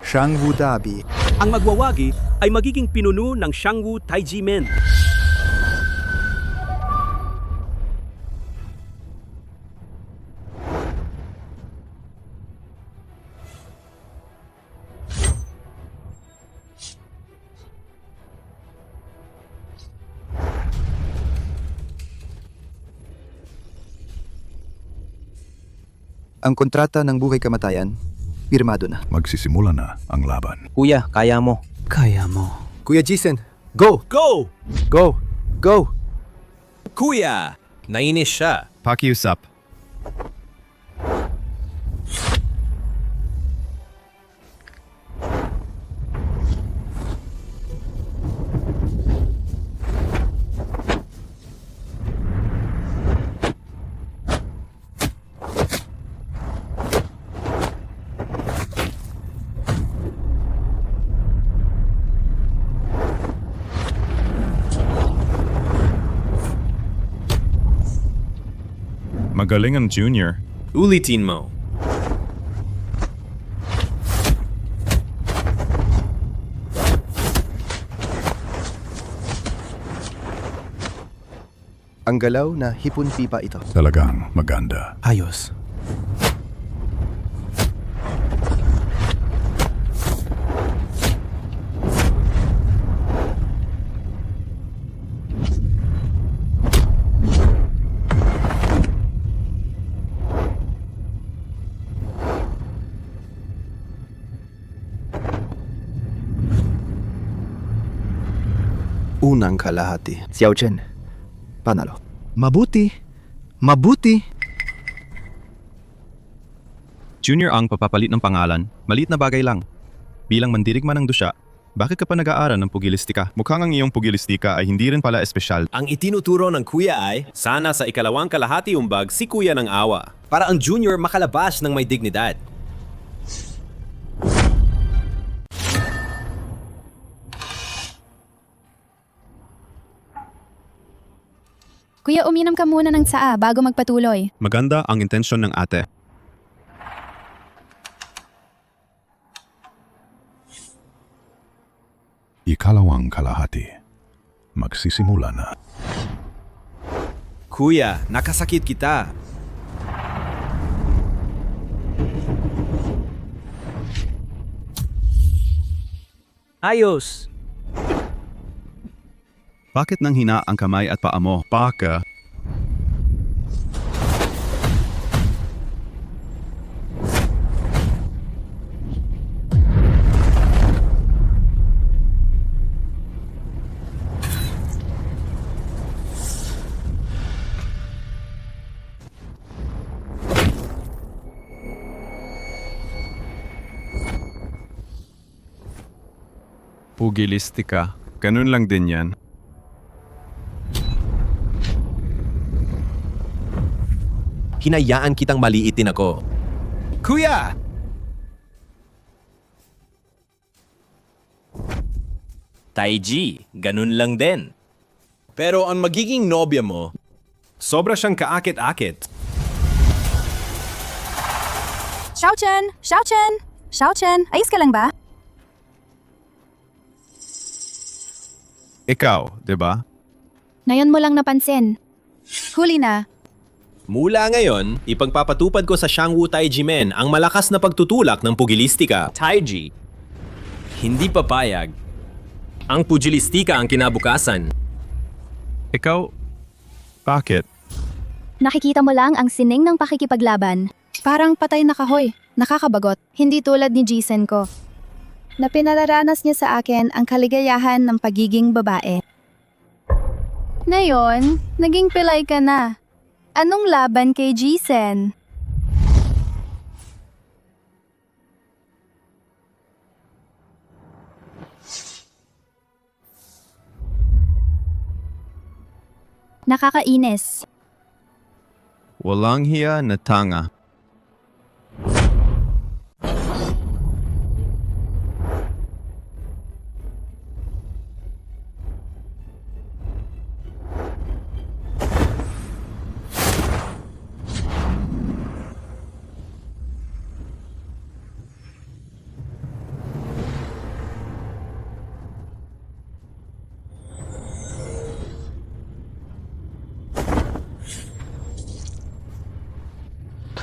Shangwu Dabi. Ang magwawagi ay magiging pinuno ng Shangwu Taiji Men. Ang kontrata ng buhay kamatayan, pirmado na. Magsisimula na ang laban. Kuya, kaya mo. Kaya mo. Kuya Jisen, go! Go! Go! Go! Kuya! Nainis siya. Pakiusap. Magaling ang junior. Ulitin mo. Ang galaw na hipon pipa ito. Talagang maganda. Ayos. Unang kalahati. Xiao Chen, panalo. Mabuti. Mabuti. Junior ang papapalit ng pangalan, maliit na bagay lang. Bilang mandirigma ng dusya, bakit ka pa nag-aaral ng pugilistika? Mukhang ang iyong pugilistika ay hindi rin pala espesyal. Ang itinuturo ng kuya ay, sana sa ikalawang kalahati umbag si kuya ng awa. Para ang junior makalabas ng may dignidad. Kuya, uminom ka muna ng tsaa bago magpatuloy. Maganda ang intensyon ng ate. Ikalawang kalahati. Magsisimula na. Kuya, nakasakit kita. Ayos. Bakit nang hina ang kamay at paa mo? Baka. Pugilistika. Ganun lang din yan. Hinayaan kitang maliitin ako. Kuya! Taiji, ganun lang din. Pero ang magiging nobya mo, sobra siyang kaakit-akit. Xiao Chen! Xiao Chen! Xiao Chen, ayos ka lang ba? Ikaw, di ba? Ngayon mo lang napansin. Huli na. Mula ngayon, ipagpapatupad ko sa Shangwu Taiji Men ang malakas na pagtutulak ng pugilistika. Taiji, hindi papayag. Ang pugilistika ang kinabukasan. Ikaw, bakit? Nakikita mo lang ang sining ng pakikipaglaban. Parang patay na kahoy. Nakakabagot. Hindi tulad ni Jisen ko. Na pinararanas niya sa akin ang kaligayahan ng pagiging babae. Ngayon, naging pilay ka na. Anong laban kay Jisen? Nakakainis. Walang hiya na tanga.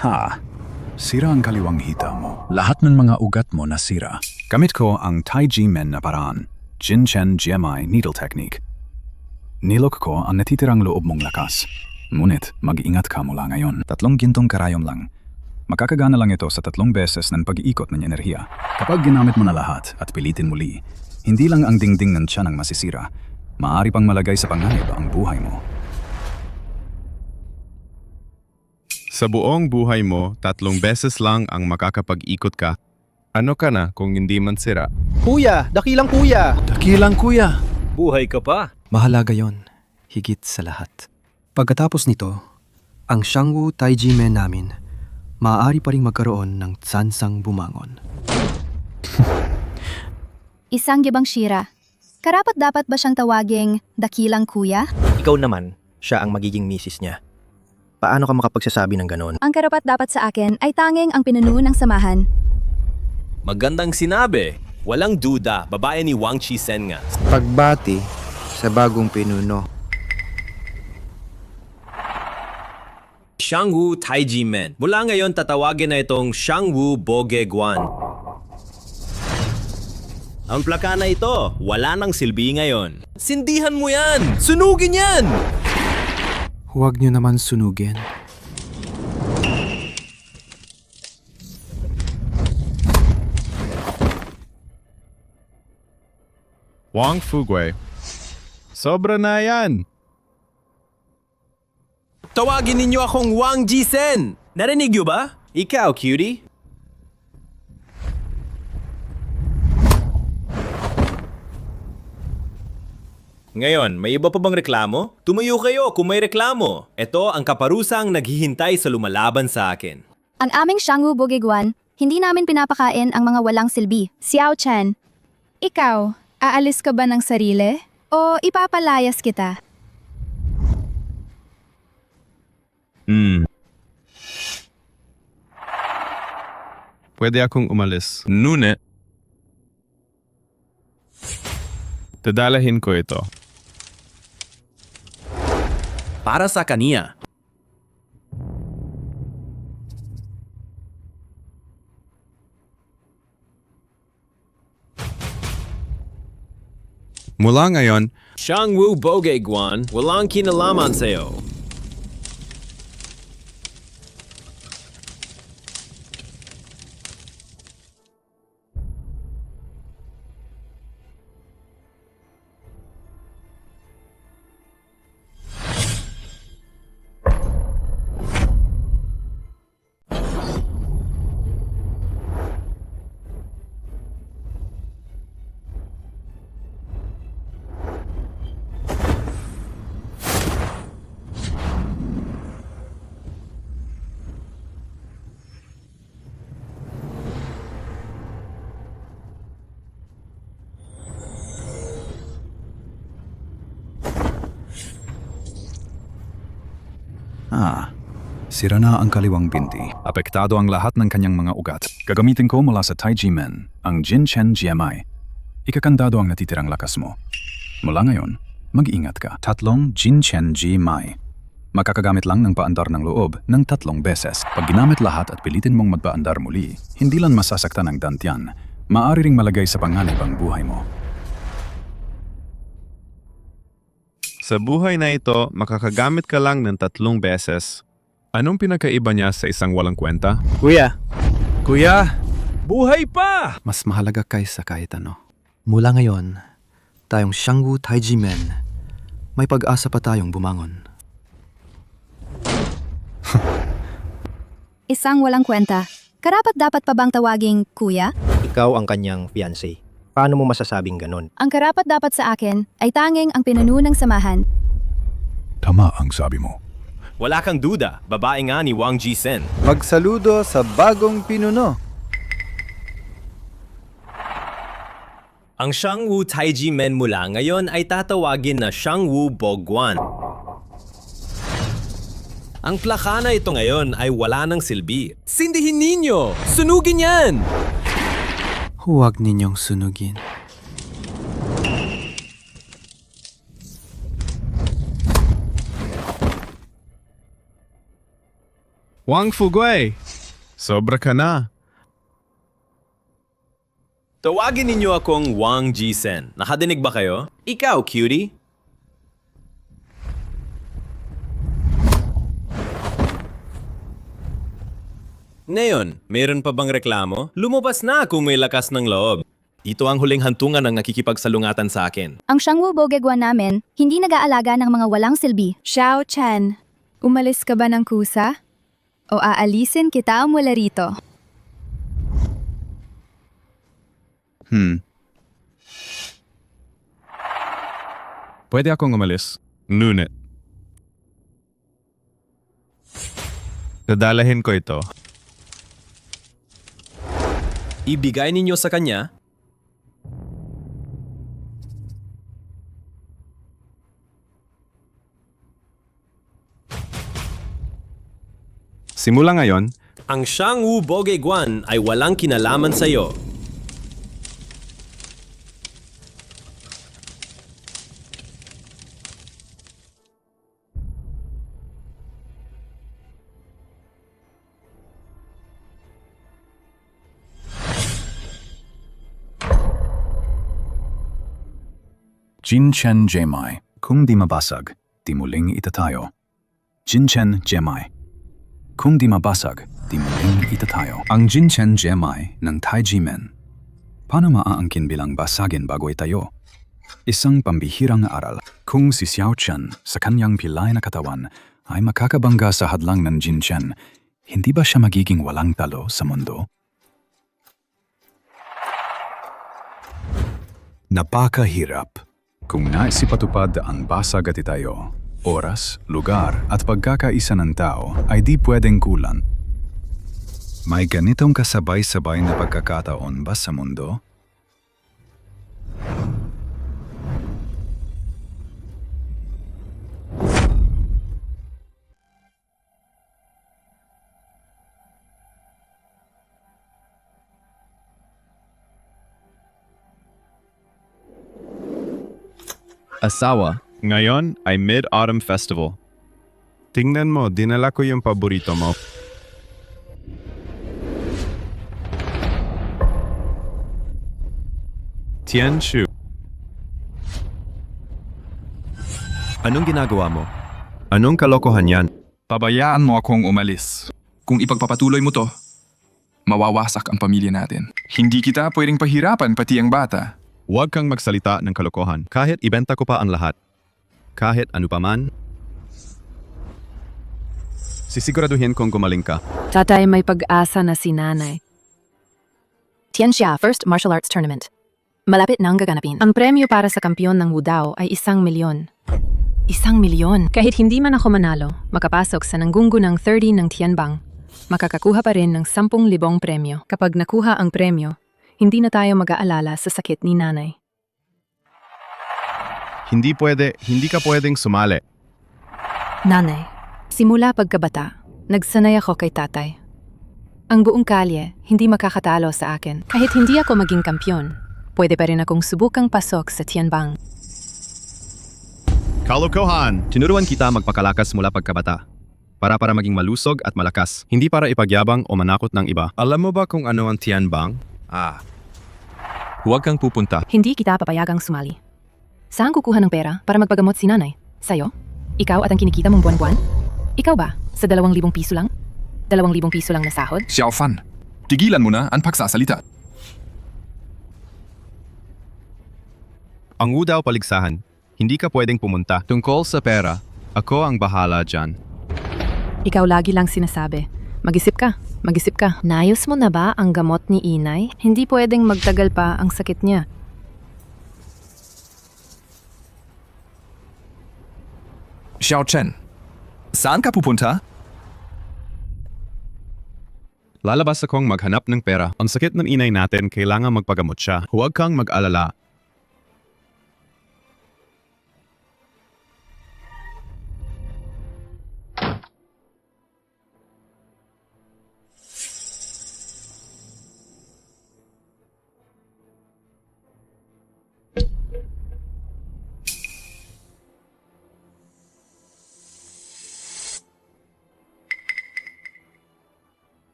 Ha! Sira ang kaliwang hita mo. Lahat ng mga ugat mo nasira. Gamit ko ang Taiji Men na paraan. Jinchen GMI Needle Technique. Nilok ko ang natitirang loob mong lakas. Ngunit mag-iingat ka mula ngayon. 3 gintong karayom lang. Makakagana lang ito sa 3 beses ng pag-iikot ng enerhiya. Kapag ginamit mo na lahat at pilitin muli, hindi lang ang dingding ng tiyan ang masisira, maaari pang malagay sa panganib ang buhay mo. Sa buong buhay mo, 3 beses lang ang makakapag-ikot ka. Ano ka na kung hindi man sira? Kuya! Dakilang kuya! Dakilang kuya! Buhay ka pa. Mahalaga yon, higit sa lahat. Pagkatapos nito, ang Shangwu Taiji Men namin, maaari pa rin magkaroon ng tsansang bumangon. Isang gibang Shira. Karapat dapat ba siyang tawaging dakilang kuya? Ikaw naman, siya ang magiging misis niya. Paano ka makapagsasabi ng ganon? Ang karapat dapat sa akin ay tanging ang pinuno ng samahan. Magandang sinabi. Walang duda, babae ni Wang Chisen nga. Pagbati sa bagong pinuno. Shangwu Taiji Men. Mula ngayon tatawagin na itong Shangwu Boge Guan. Ang plaka na ito, wala nang silbi ngayon. Sindihan mo yan! Sunugin yan! Huwag niyo naman sunugin. Wang Fugui. Sobra na yan! Tawagin ninyo akong Wang Jisen! Narinig niyo ba? Ikaw, cutie? Ngayon, may iba pa bang reklamo? Tumayo kayo kung may reklamo. Ito ang kaparusang naghihintay sa lumalaban sa akin. Ang aming Shangwu Bogegwan, hindi namin pinapakain ang mga walang silbi. Xiao Chen, ikaw, aalis ka ba ng sarili? O ipapalayas kita? Pwede akong umalis. Ngunit, dadalahin ko ito. Para sa kaniya. Mula ngayon, Shangwu Bogegwan, walang kinalaman sa'yo. Sira na ang kaliwang binti. Apektado ang lahat ng kanyang mga ugat. Gagamitin ko mula sa Taiji Men, ang Jinchen GMI. Ikakandado ang natitirang lakas mo. Mula ngayon, mag-ingat ka. 3 Jinchen GMI. Makakagamit lang ng paandar ng loob ng 3 beses. Pag ginamit lahat at pilitin mong magpaandar muli, hindi lang masasaktan ang dantian, maaari ring malagay sa panganib ang buhay mo. sa buhay na ito, makakagamit ka lang ng 3 beses. Anong pinakaiba niya sa isang walang kwenta? Kuya! Kuya! Buhay pa! Mas mahalaga kaysa kahit ano. Mula ngayon, tayong Shangwu Taiji Men, may pag-asa pa tayong bumangon. Isang walang kwenta. Karapat dapat pa bang tawaging kuya? Ikaw ang kanyang fiancé. Paano mo masasabing ganon? Ang karapat dapat sa akin ay tanging ang pinuno ng samahan. Tama ang sabi mo. Wala kang duda, babae nga ni Wang Jisen. Magsaludo sa bagong pinuno. Ang Shangwu Taiji Men mula ngayon ay tatawagin na Shangwu Bogwan. Ang plaka na ito ngayon ay wala ng silbi. Sindihin ninyo! Sunugin yan! Huwag ninyong sunugin. Wang Fugui! Sobra ka na. Tawagin ninyo akong Wang Jisen. Nakadinig ba kayo? Ikaw, cutie. Ngayon, meron pa bang reklamo? Lumabas na kung may lakas ng loob. Dito ang huling hantungan ng nakikipagsalungatan sa akin. Ang Shangwu Bogegwa namin, hindi nag-aalaga ng mga walang silbi. Xiao Chen, umalis ka ba ng kusa? O aalisin kita mula rito? Pwede akong umalis. Ngunit. Dadalahin ko ito. Ibigay ninyo sa kanya. Simula ngayon, Ang Shangwu Bogegwan ay walang kinalaman sa iyo. Jinchen Jemai, kung di mabasag, di muling itatayo. Jinchen Jemai. Kung di mabasag, di muling itatayo. Ang Jinchen Jemai ng Taiji Men. Paano maaangkin bilang basagin bago itayo? Isang pambihirang aral. Kung si Xiao Chen sa kanyang pilay na katawan ay makakabangga sa hadlang ng Jinchen, hindi ba siya magiging walang talo sa mundo? Napakahirap. Kung naisipatupad ang basag at itayo, oras, lugar at pagkakaisa ng tao ay di pwedeng kulan. May ganitong kasabay-sabay na pagkakataon ba sa mundo? asawa. Ngayon ay Mid-Autumn Festival. Tingnan mo, dinala ko yung paborito mo. Tianshu. Anong ginagawa mo? Anong kalokohan yan? Pabayaan mo akong umalis. Kung ipagpapatuloy mo to, mawawasak ang pamilya natin. Hindi kita pwedeng pahirapan pati ang bata. Huwag kang magsalita ng kalokohan. Kahit ibenta ko pa ang lahat. Kahit ano pa man. Sisiguraduhin kong gumaling ka. Tatay, may pag-asa na si nanay. Tianxia First Martial Arts Tournament. Malapit nang gaganapin. Ang premyo para sa kampiyon ng Wudao ay 1,000,000. 1,000,000? Kahit hindi man ako manalo, makapasok sa nanggungo ng 30 ng Tianbang, makakakuha pa rin ng 10,000 premyo. Kapag nakuha ang premyo, hindi na tayo mag-aalala sa sakit ni nanay. Hindi ka pwedeng sumali. Nanay, simula pagkabata, nagsanay ako kay tatay. Ang buong kalye, hindi makakatalo sa akin. Kahit hindi ako maging kampyon, pwede pa rin akong subukang pasok sa Tianbang. Kalokohan! Tinuruan kita magpakalakas mula pagkabata. Para maging malusog at malakas. Hindi para ipagyabang o manakot ng iba. Alam mo ba kung ano ang Tianbang? Huwag kang pupunta. Hindi kita papayagang sumali. Saan kukuha ng pera para magpagamot si nanay? Sa'yo? Ikaw at ang kinikita mong buwan-buwan? Ikaw ba? Sa 2,000 piso lang? 2,000 piso lang na sahod? Xiao Fan, tigilan mo na ang pagsasalita. Ang Wudao paligsahan. Hindi ka pwedeng pumunta. Tungkol sa pera, ako ang bahala dyan. Ikaw lagi lang sinasabi. Mag-isip ka. Mag-isip ka. Naayos mo na ba ang gamot ni inay? Hindi pwedeng magtagal pa ang sakit niya. Xiao Chen, saan ka pupunta? Lalabas akong maghanap ng pera. Ang sakit ng inay natin, kailangan magpagamot siya. Huwag kang mag-alala.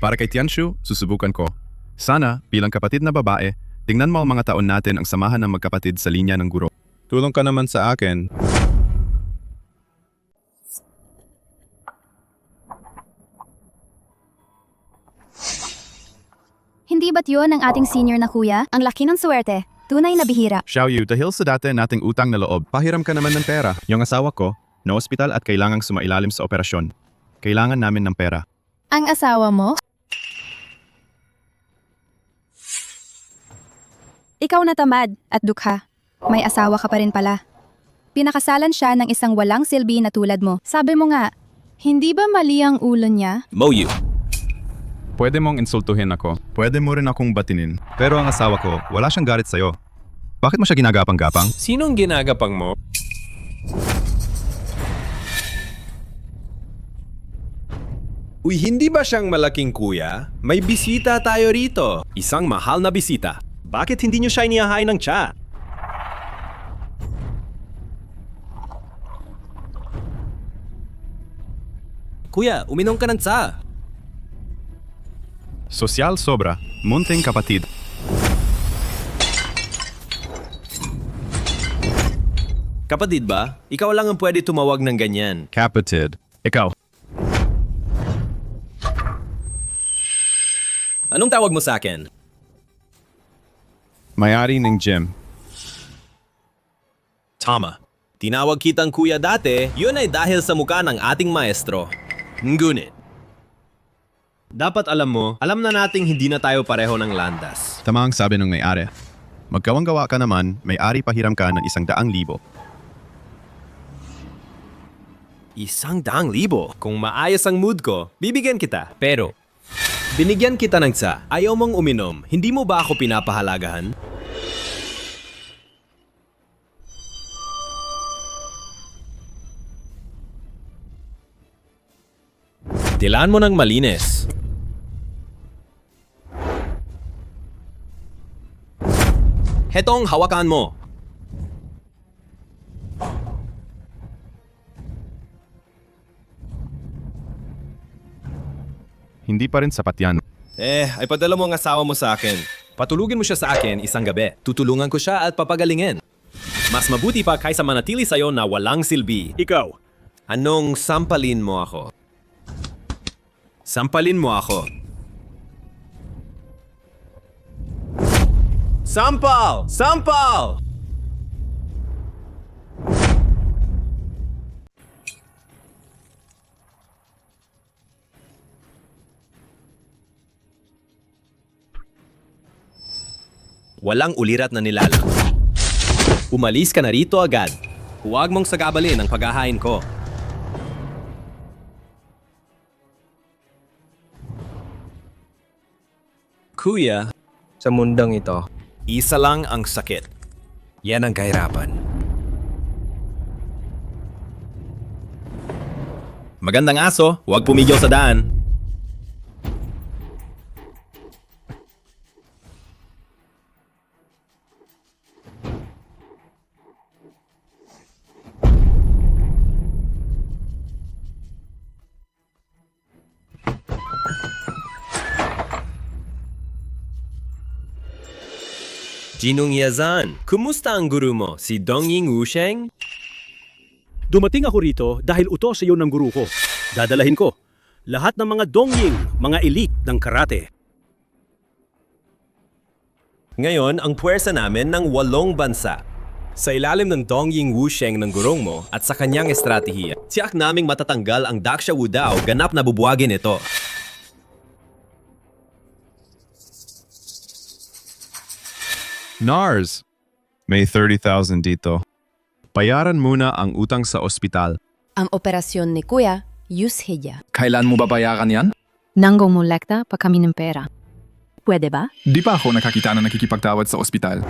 Para kay Tianshu, susubukan ko. Sana, bilang kapatid na babae, tingnan mo ang mga taon natin ang samahan ng magkapatid sa linya ng guro. Tulong ka naman sa akin. Hindi ba't yun ang ating senior na kuya? Ang laki ng swerte. Tunay na bihira. Xiaoyu, dahil sa dati nating utang na loob, pahiram ka naman ng pera. Yung asawa ko, na-ospital at kailangang sumailalim sa operasyon. Kailangan namin ng pera. Ang asawa mo? Ikaw na tamad at dukha. May asawa ka pa rin pala. Pinakasalan siya ng isang walang silbi na tulad mo. Sabi mo nga, hindi ba mali ang ulo niya? Moyu. Pwede mong insultuhin ako. Pwede mo rin akong batinin. Pero ang asawa ko, wala siyang galit sa'yo. Bakit mo siya ginagapang-gapang? Sinong ginagapang mo? Uy, hindi ba siyang malaking kuya? May bisita tayo rito. Isang mahal na bisita. Bakit hindi niyo siya inihahain ng tsa? Kuya, uminom ka ng tsa. Sosyal sobra, munting kapatid. Kapatid ba? Ikaw lang ang pwede tumawag ng ganyan. Kapatid. Ikaw. Anong tawag mo sa akin? May-ari ng gym. Tama. Tinawag kitang kuya dati, yun ay dahil sa mukha ng ating maestro. Ngunit. Dapat alam mo, alam na nating hindi na tayo pareho ng landas. Tama ang sabi ng may-ari. Magkawang-gawa ka naman, may-ari pahiram ka ng 100,000. 100,000? Kung maayos ang mood ko, bibigyan kita. Pero, binigyan kita ng tsa. Ayaw mong uminom. Hindi mo ba ako pinapahalagahan? Tilaan mo ng malinis. Hetong hawakan mo. Hindi pa rin sapat yan. Ay padala mo ang asawa mo sa akin. Patulugin mo siya sa akin isang gabi. Tutulungan ko siya at papagalingin. Mas mabuti pa kaysa manatili sa'yo na walang silbi. Ikaw. Anong sampalin mo ako? Sampalin mo ako. Sampal! Sampal! Walang ulirat na nilalang. Umalis ka na rito agad. Huwag mong sagabalin ang paghahain ko. Kuya, Sa mundang ito, isa lang ang sakit. Yan ang kahirapan. Magandang aso, huwag pumigil sa daan. Jinung Yazan, kumusta ang guru mo, si Dongying Wusheng? Dumating ako rito dahil utos sa iyo ng guru ko. Dadalahin ko lahat ng mga dongying, mga elite ng karate. Ngayon, ang puwersa namin ng 8 bansa. Sa ilalim ng Dongying Wusheng ng gurong mo at sa kanyang estratehiya, tiyak naming matatanggal ang Daksha Wudao ganap na bubuwagin ito. Nars! May 30,000 dito. Bayaran muna ang utang sa ospital. Ang operasyon ni Kuya, Yusheya. Kailan mo babayaran yan? Nanggong molekta pa kami ng pera. Pwede ba? Di pa ako nakakita na nakikipagtawad sa ospital.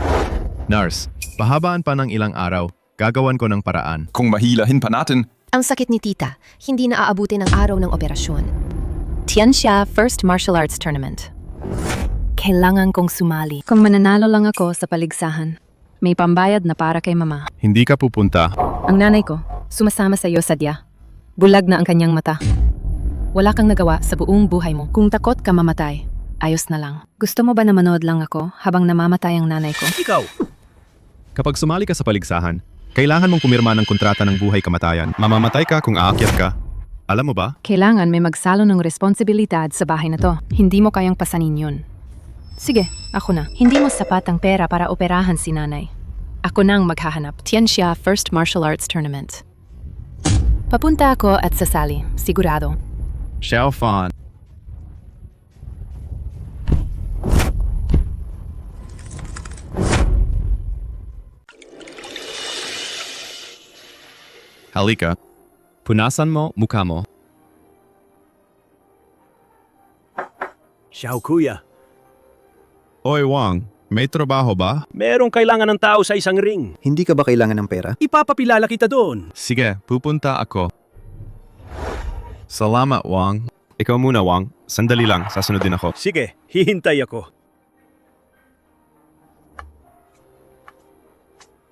Nars, pahabaan pa ng ilang araw. Gagawan ko ng paraan. Kung mahilahin pa natin, Ang sakit ni tita, hindi na aabutin ang araw ng operasyon. Tianxia First Martial Arts Tournament. Kailangan kong sumali. Kung mananalo lang ako sa paligsahan, may pambayad na para kay mama. Hindi ka pupunta. Ang nanay ko, sumasama sa iyo sadya. Bulag na ang kanyang mata. Wala kang nagawa sa buong buhay mo. Kung takot ka mamatay, ayos na lang. Gusto mo ba na manood lang ako habang namamatay ang nanay ko? Ikaw, Kapag sumali ka sa paligsahan, kailangan mong pumirma ng kontrata ng buhay kamatayan. Mamamatay ka kung aakyat ka. Alam mo ba? Kailangan may magsalo ng responsibilidad sa bahay na to. Hindi mo kayang pasanin yun. Sige, ako na. Hindi mo sapat ang pera para operahan si nanay. Ako nang maghahanap. Tianxia First Martial Arts Tournament. Papunta ako at sasali. Sigurado. Xiao Fan. Halika. Punasan mo mukha mo. Xiao Kuya, Oy Wang, may trabaho ba? merong kailangan ng tao sa isang ring. Hindi ka ba kailangan ng pera? Ipapapilala kita doon. Sige, pupunta ako. Salamat, Wang. Ikaw muna, Wang. Sandali lang, sasunod din ako. Sige, hihintay ako.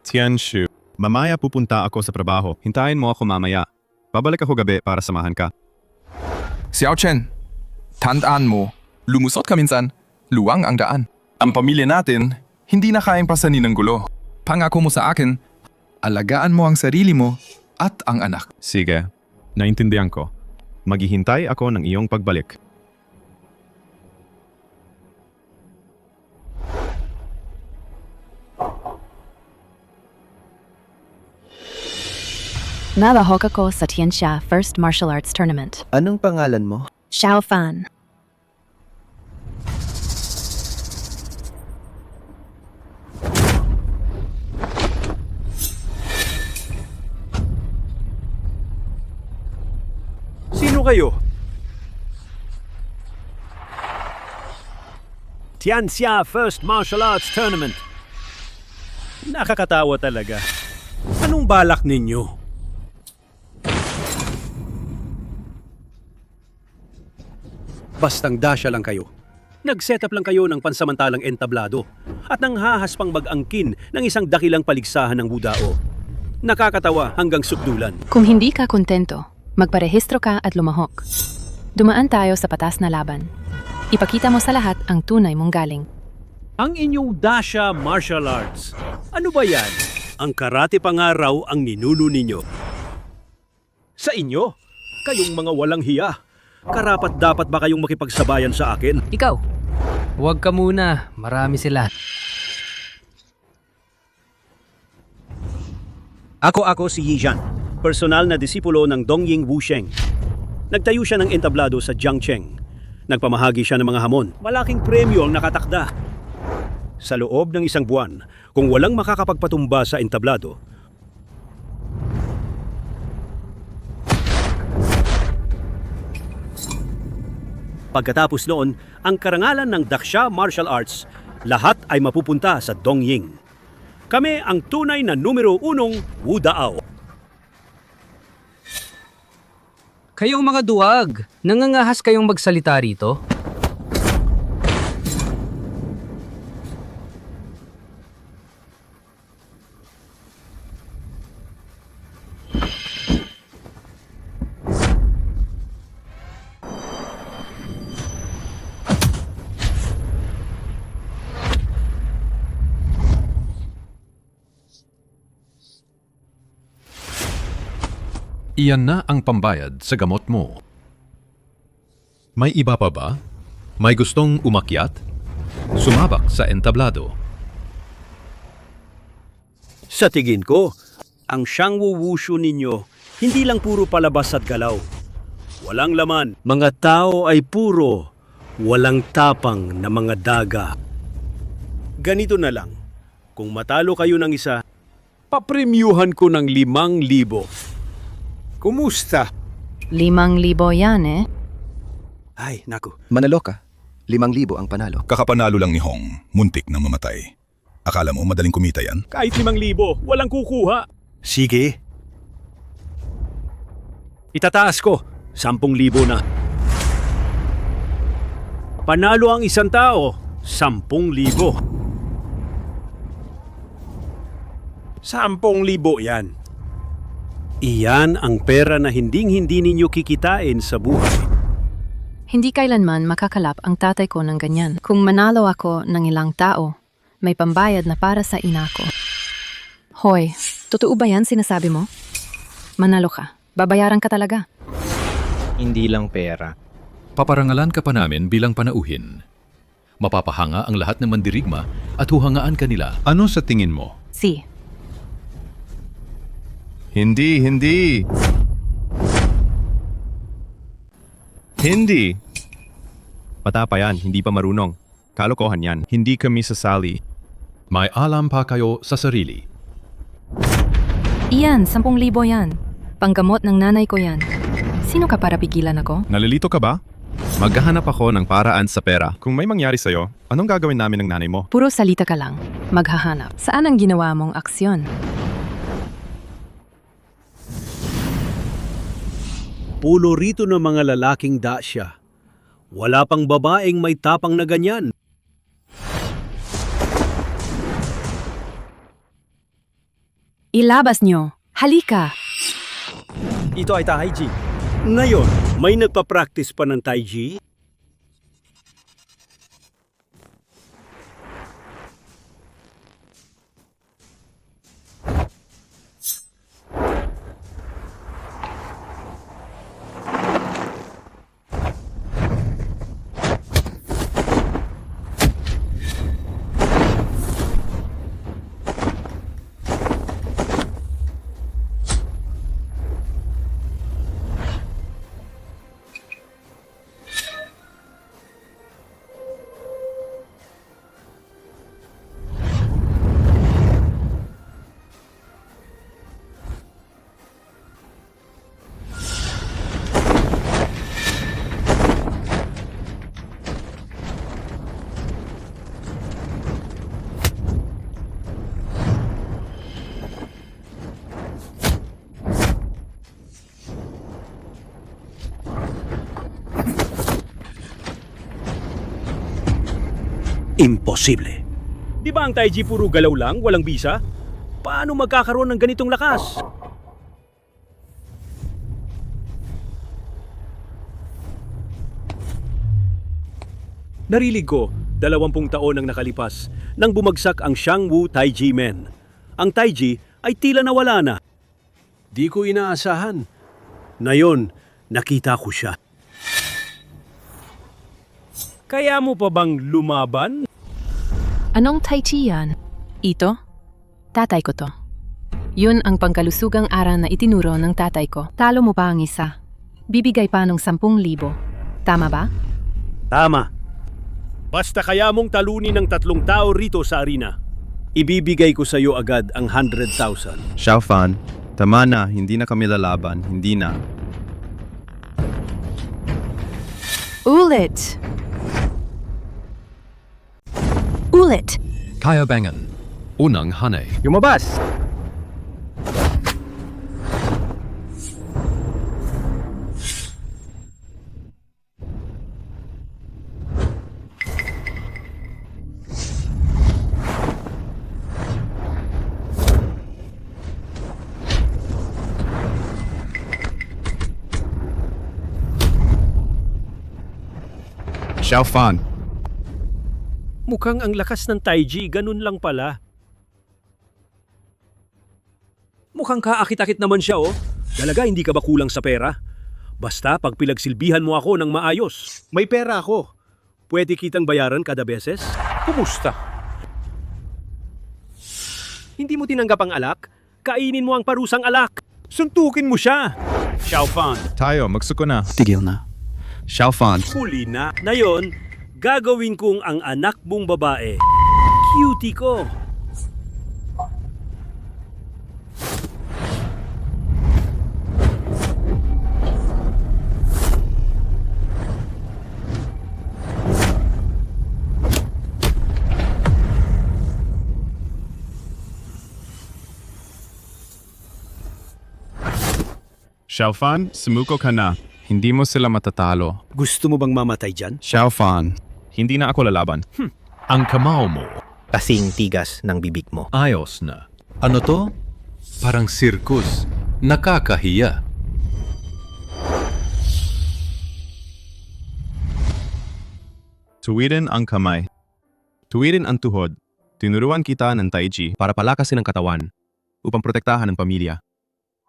Tianshu, mamaya pupunta ako sa trabaho. Hintayin mo ako mamaya. Babalik ako gabi para samahan ka. Xiao Chen, tandaan mo, lumusot ka minsan, luwang ang daan. Ang pamilya natin, hindi na kayang pasanin ng gulo. Pangako mo sa akin, alagaan mo ang sarili mo at ang anak. Sige, naintindihan ko. Maghihintay ako ng iyong pagbalik. Nalahok ako sa Tianxia First Martial Arts Tournament. Anong pangalan mo? Xiao Fan. Sino kayo? Tianxia First Martial Arts Tournament. Nakakatawa talaga. Anong balak ninyo? Bastang dasya lang kayo. Nag-set up lang kayo ng pansamantalang entablado at nang hahaspang mag-angkin ng isang dakilang paligsahan ng Budao. Nakakatawa hanggang sukdulan. Kung hindi ka kontento, magparehistro ka at lumahok. Dumaan tayo sa patas na laban. Ipakita mo sa lahat ang tunay mong galing. Ang inyong Dasha Martial Arts. Ano ba yan? Ang karate pangaraw ang ninuno ninyo. Sa inyo, kayong mga walang hiya. Karapat dapat ba kayong makipagsabayan sa akin? Ikaw, huwag ka muna. Marami sila. Ako si Yijan, personal na disipulo ng Dongying Wusheng. Nagtayo siya ng entablado sa Jiangcheng. Nagpamahagi siya ng mga hamon. Malaking premyo ang nakatakda. Sa loob ng isang buwan, kung walang makakapagpatumba sa entablado, pagkatapos noon, ang karangalan ng Daksha Martial Arts, lahat ay mapupunta sa Dongying. Kami ang tunay na numero 1 Wudao. Kayong mga duwag, nangangahas kayong magsalita rito? Iyan na ang pambayad sa gamot mo. May iba pa ba? May gustong umakyat? Sumabak sa entablado. Sa tingin ko, ang Shangwu Wushu ninyo, hindi lang puro palabas at galaw. Walang laman. Mga tao ay puro, walang tapang na mga daga. Ganito na lang, kung matalo kayo ng isa, papremyuhan ko ng 5,000. Kumusta? 5,000 yan eh. Ay, naku. Manalo ka. 5,000 ang panalo. Kakapanalo lang ni Hong, muntik na mamatay. Akala mo madaling kumita yan? Kahit 5,000, walang kukuha. Sige. Itataas ko, 10,000 na. Panalo ang isang tao, 10,000. 10,000 yan. Iyan ang pera na hinding-hindi ninyo kikitain sa buhay. Hindi kailanman makakalap ang tatay ko ng ganyan. Kung manalo ako ng ilang tao, may pambayad na para sa ina ko. Hoy, totoo ba yan sinasabi mo? Manalo ka. Babayaran ka talaga. Hindi lang pera. Paparangalan ka pa namin bilang panauhin. Mapapahanga ang lahat ng mandirigma at huhangaan ka nila. Ano sa tingin mo? Si. Hindi. Hindi. Patapa yan, hindi pa marunong. Kalokohan yan, hindi kami sasali. May alam pa kayo sa sarili. Iyan, 10,000 yan. Panggamot ng nanay ko yan. Sino ka para pigilan ako? Nalilito ka ba? Maghahanap ako ng paraan sa pera. Kung may mangyari sa'yo, anong gagawin namin ng nanay mo? Puro salita ka lang. Maghahanap. Saan ang ginawa mong aksyon? Pulo rito ng mga lalaking dasya. Wala pang babaeng may tapang na ganyan. Ilabas nyo. Halika! Ito ay Taiji. Ngayon, may nagpa-practice pa ng Taiji? Imposible. Di ba ang Taiji puro galaw lang, walang bisa? Paano magkakaroon ng ganitong lakas? Narilig ko, 20 taon ang nakalipas nang bumagsak ang Xiangwu Taiji Men. Ang Taiji ay tila nawala na. Di ko inaasahan. Ngayon, nakita ko siya. Kaya mo pa bang lumaban? Anong Tai Chi yan? Ito? Tatay ko to. Yun ang pangkalusugang aral na itinuro ng tatay ko. Talo mo pa ang isa. Bibigay pa ng 10,000. Tama ba? Tama. Basta kaya mong talunin ng 3 tao rito sa arena. Ibibigay ko sa iyo agad ang 100,000. Xiaofan, tama na, hindi na kami lalaban, hindi na. Ulit! Ulit! Kayabangan. Unang hanay. Lumabas! Xiaofan, Mukhang ang lakas ng Taiji, ganun lang pala. Mukhang kaakit-akit naman siya, oh. Dalaga, hindi ka ba kulang sa pera? Basta pag pinagsilbihan mo ako ng maayos. May pera ako. Pwede kitang bayaran kada beses? Kumusta? Hindi mo tinanggap ang alak? Kainin mo ang parusang alak. Suntukin mo siya. Xiaofan. tayo, magsuko na. Tigil na. Xiaofan, Huli na. Ngayon, gagawin kong ang anak mong babae. Cutie ko. Xiaofan, sumuko ka na. Hindi mo sila matatalo. Gusto mo bang mamatay dyan? Xiaofan, hindi na ako lalaban. Ang kamao mo. Kasing tigas ng bibig mo. Ayos na. Ano to? Parang sirkus. Nakakahiya. Tuwirin ang kamay. Tuwirin ang tuhod. Tinuruan kita ng Taiji para palakasin ang katawan upang protektahan ang pamilya.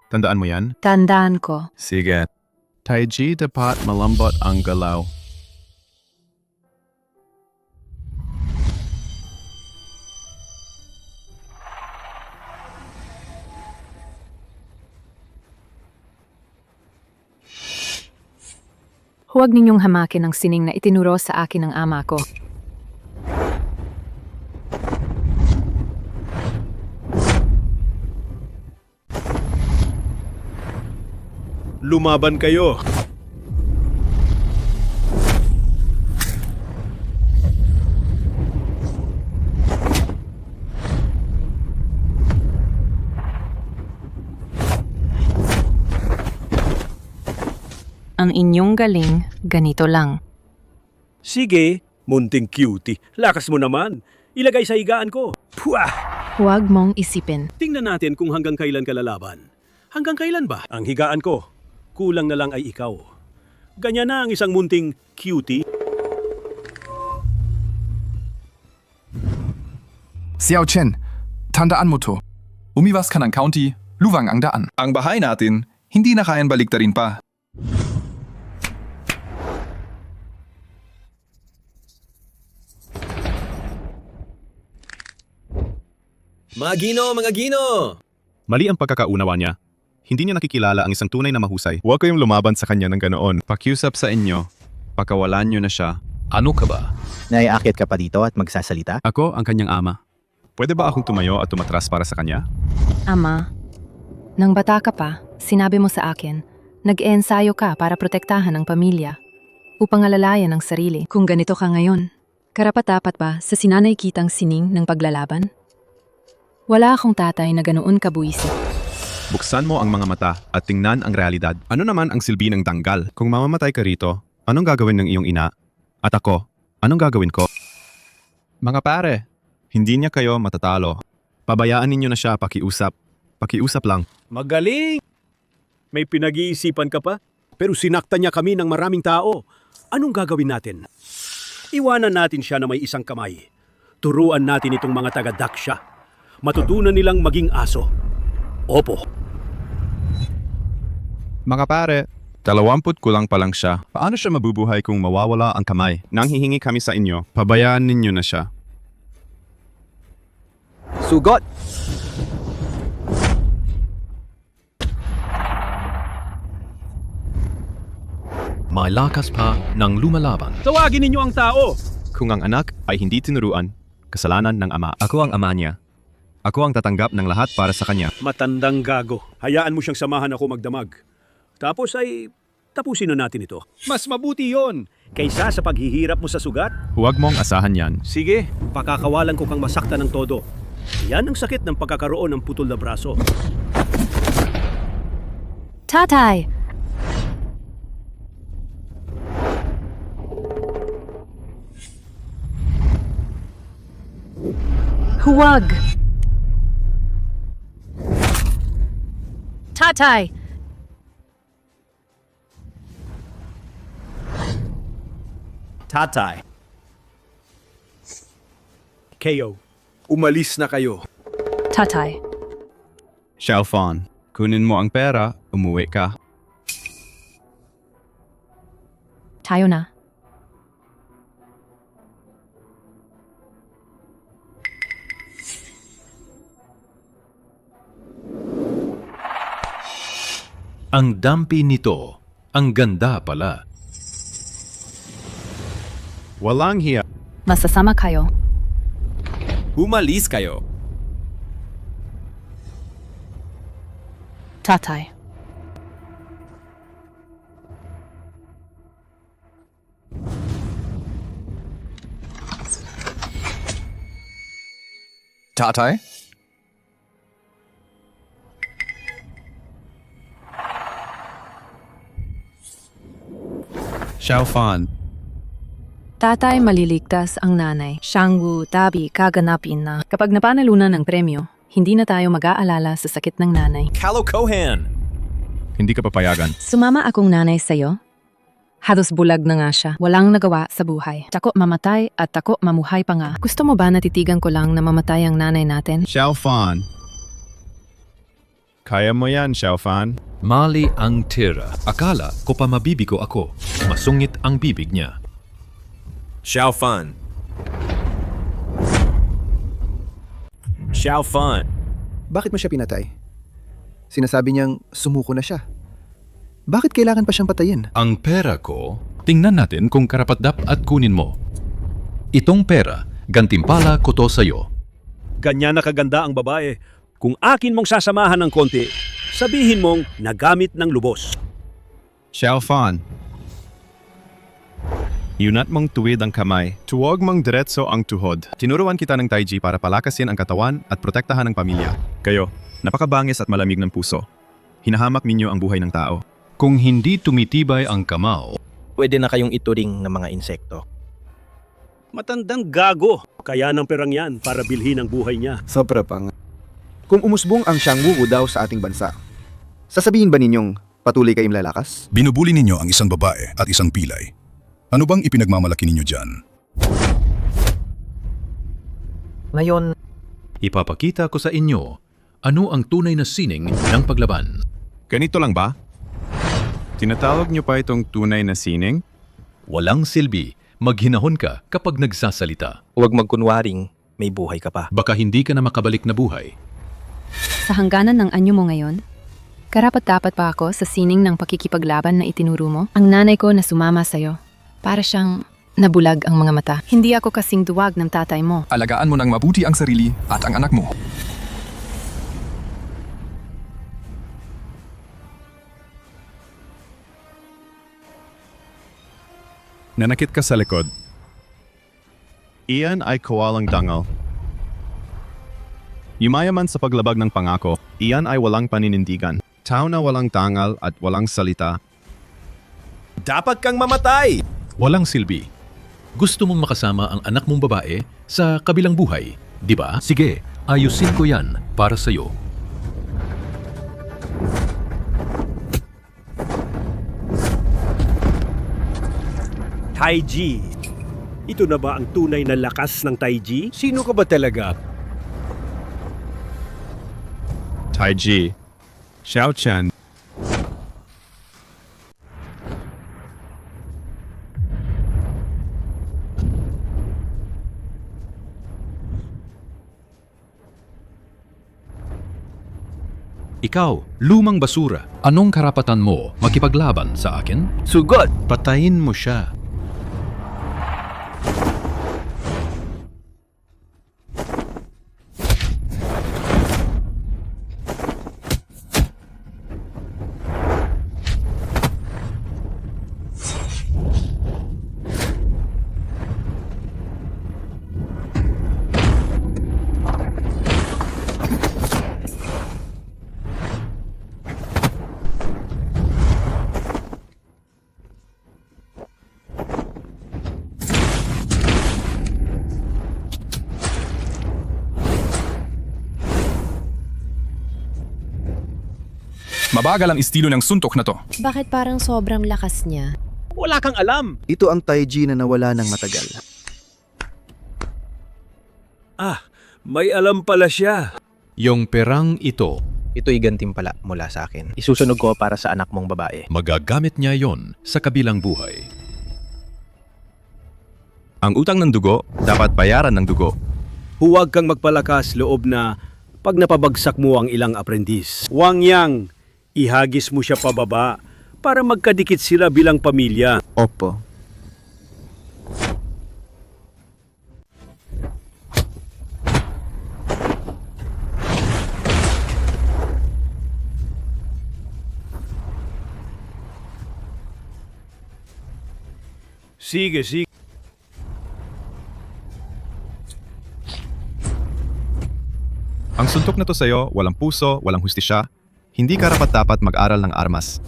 Tandaan mo yan? Tandaan ko. Sige. Taiji dapat malambot ang galaw. Huwag ninyong hamakin ang sining na itinuro sa akin ng ama ko. Lumaban kayo. Ang inyong galing, ganito lang. Sige, munting cutie. Lakas mo naman. Ilagay sa higaan ko. Pwah! Huwag mong isipin. Tingnan natin kung hanggang kailan ka lalaban. Hanggang kailan ba? Ang higaan ko, kulang na lang ay ikaw. Ganyan na ang isang munting cutie. Xiao Chen, tandaan mo to. Umiwas ka ng county, luwang ang daan. Ang bahay natin, hindi na kayang baliktarin pa. Mga Gino! Mali ang pagkakaunawa niya. Hindi niya nakikilala ang isang tunay na mahusay. Huwag kayong lumaban sa kanya ng ganoon. Pakiusap sa inyo. Pakawalan niyo na siya. Ano ka ba? Naiakit ka pa dito at magsasalita? Ako ang kanyang ama. Pwede ba akong tumayo at tumatras para sa kanya? Ama, nang bata ka pa, sinabi mo sa akin, nag-eensayo ka para protektahan ang pamilya, upang alalayan ang sarili. Kung ganito ka ngayon, karapat-dapat ba sa sinanay kitang sining ng paglalaban? Wala akong tatay na ganoon kabuisip. Buksan mo ang mga mata at tingnan ang realidad. Ano naman ang silbi ng tanggal? Kung mamamatay ka rito, anong gagawin ng iyong ina? At ako, anong gagawin ko? Mga pare, hindi niya kayo matatalo. Pabayaan ninyo na siya pakiusap. Pakiusap lang. Magaling! May pinag-iisipan ka pa? Pero sinaktan niya kami ng maraming tao. Anong gagawin natin? Iwanan natin siya na may isang kamay. Turuan natin itong mga taga-Daksha. Matutunan nilang maging aso. Opo. Mga pare, 20 kulang pa lang siya. Paano siya mabubuhay kung mawawala ang kamay? Nang hihingi kami sa inyo, pabayaan ninyo na siya. Sugot! May lakas pa ng lumalaban. Tawagin ninyo ang tao! Kung ang anak ay hindi tinuruan, kasalanan ng ama. Ako ang ama niya. Ako ang tatanggap ng lahat para sa kanya. Matandang gago. Hayaan mo siyang samahan ako magdamag. Tapos ay tapusin na natin ito. Mas mabuti yon kaysa sa paghihirap mo sa sugat. Huwag mong asahan yan. Sige, pakakawalan ko kang masakta ng todo. Yan ang sakit ng pagkakaroon ng putol na braso. Tatay! Huwag! Tatay! Tatay. KO, umalis na kayo. Tatay. Xiaofan, kunin mo ang pera, umuwi ka. Tayo na. Ang dampi nito, ang ganda pala. Walang hiya. Masasama kayo. Umalis kayo. Tatay. Tatay? Xiaofan, Tatay, maliligtas ang nanay. Shangwu, Tabi, kaganapin na. Kapag napanalunan ng premyo, hindi na tayo mag-aalala sa sakit ng nanay. Kalo Kohan! hindi ka papayagan. Sumama akong nanay sa'yo? Halos bulag na nga siya. Walang nagawa sa buhay. Tako mamatay at tako mamuhay pa nga. Gusto mo ba natitigan ko lang na mamatay ang nanay natin? Xiao Fan. Kaya mo yan, Xiao Fan. Mali ang tira. Akala ko pa mabibigo ako. Masungit ang bibig niya. Xiao Fan. Xiao Fan. Bakit mo siya pinatay? Sinasabi niyang sumuko na siya. Bakit kailangan pa siyang patayin? Ang pera ko, tingnan natin kung karapat-dapat kunin mo. Itong pera, gantimpala ko to sa'yo. Ganyan na kaganda ang babae. Kung akin mong sasamahan ng konti, sabihin mong nagamit ng lubos. Xiao Fan. Yunat mong tuwid ang kamay. Tuwag mong diretso ang tuhod. Tinuruan kita ng Taiji para palakasin ang katawan at protektahan ang pamilya. Kayo, napakabangis at malamig ng puso. Hinahamak ninyo ang buhay ng tao. Kung hindi tumitibay ang kamao, Pwede na kayong ituring ng mga insekto. Matandang gago. Kaya ng perang yan para bilhin ang buhay niya. Sobra pa nga. Kung umusbong ang Xiangwu daw sa ating bansa, sasabihin ba ninyong patuloy kayong lalakas? Binubuli ninyo ang isang babae at isang pilay. Ano bang ipinagmamalaki ninyo dyan? Ngayon, ipapakita ko sa inyo ano ang tunay na sining ng paglaban. Ganito lang ba? Tinatawag niyo pa itong tunay na sining? Walang silbi, maghinahon ka kapag nagsasalita. huwag magkunwaring may buhay ka pa. Baka hindi ka na makabalik na buhay. Sa hangganan ng anyo mo ngayon, karapat-dapat pa ako sa sining ng pakikipaglaban na itinuro mo? Ang nanay ko na sumama sa'yo. Para siyang nabulag ang mga mata. Hindi ako kasing duwag ng tatay mo. Alagaan mo ng mabuti ang sarili at ang anak mo. Nanakit ka sa likod. Iyan ay kawalang dangal. Yumayaman sa paglabag ng pangako, iyan ay walang paninindigan. Tao na walang tangal at walang salita. Dapat kang mamatay! Walang silbi. Gusto mong makasama ang anak mong babae sa kabilang buhay, di ba? Sige, ayusin ko yan para sa'yo. Taiji. Ito na ba ang tunay na lakas ng Taiji? Sino ka ba talaga? Taiji. Xiao Chen. Ikaw, lumang basura. Anong karapatan mo makipaglaban sa akin? Sugot! Patayin mo siya. Mabagal ang estilo ng suntok na to. Bakit parang sobrang lakas niya? Wala kang alam. Ito ang Taiji na nawala ng matagal. Ah, may alam pala siya. Yung perang ito, Ito'y gantimpala mula sa akin. Isusunog ko para sa anak mong babae. magagamit niya yon sa kabilang buhay. Ang utang ng dugo, dapat bayaran ng dugo. Huwag kang magpalakas loob na pag napabagsak mo ang ilang aprendiz. Wang Yang, ihagis mo siya pababa para magkadikit sila bilang pamilya. Opo. Sige, sige. Ang suntok na to sa'yo, walang puso, walang hustisya, hindi karapat-dapat mag-aral ng armas.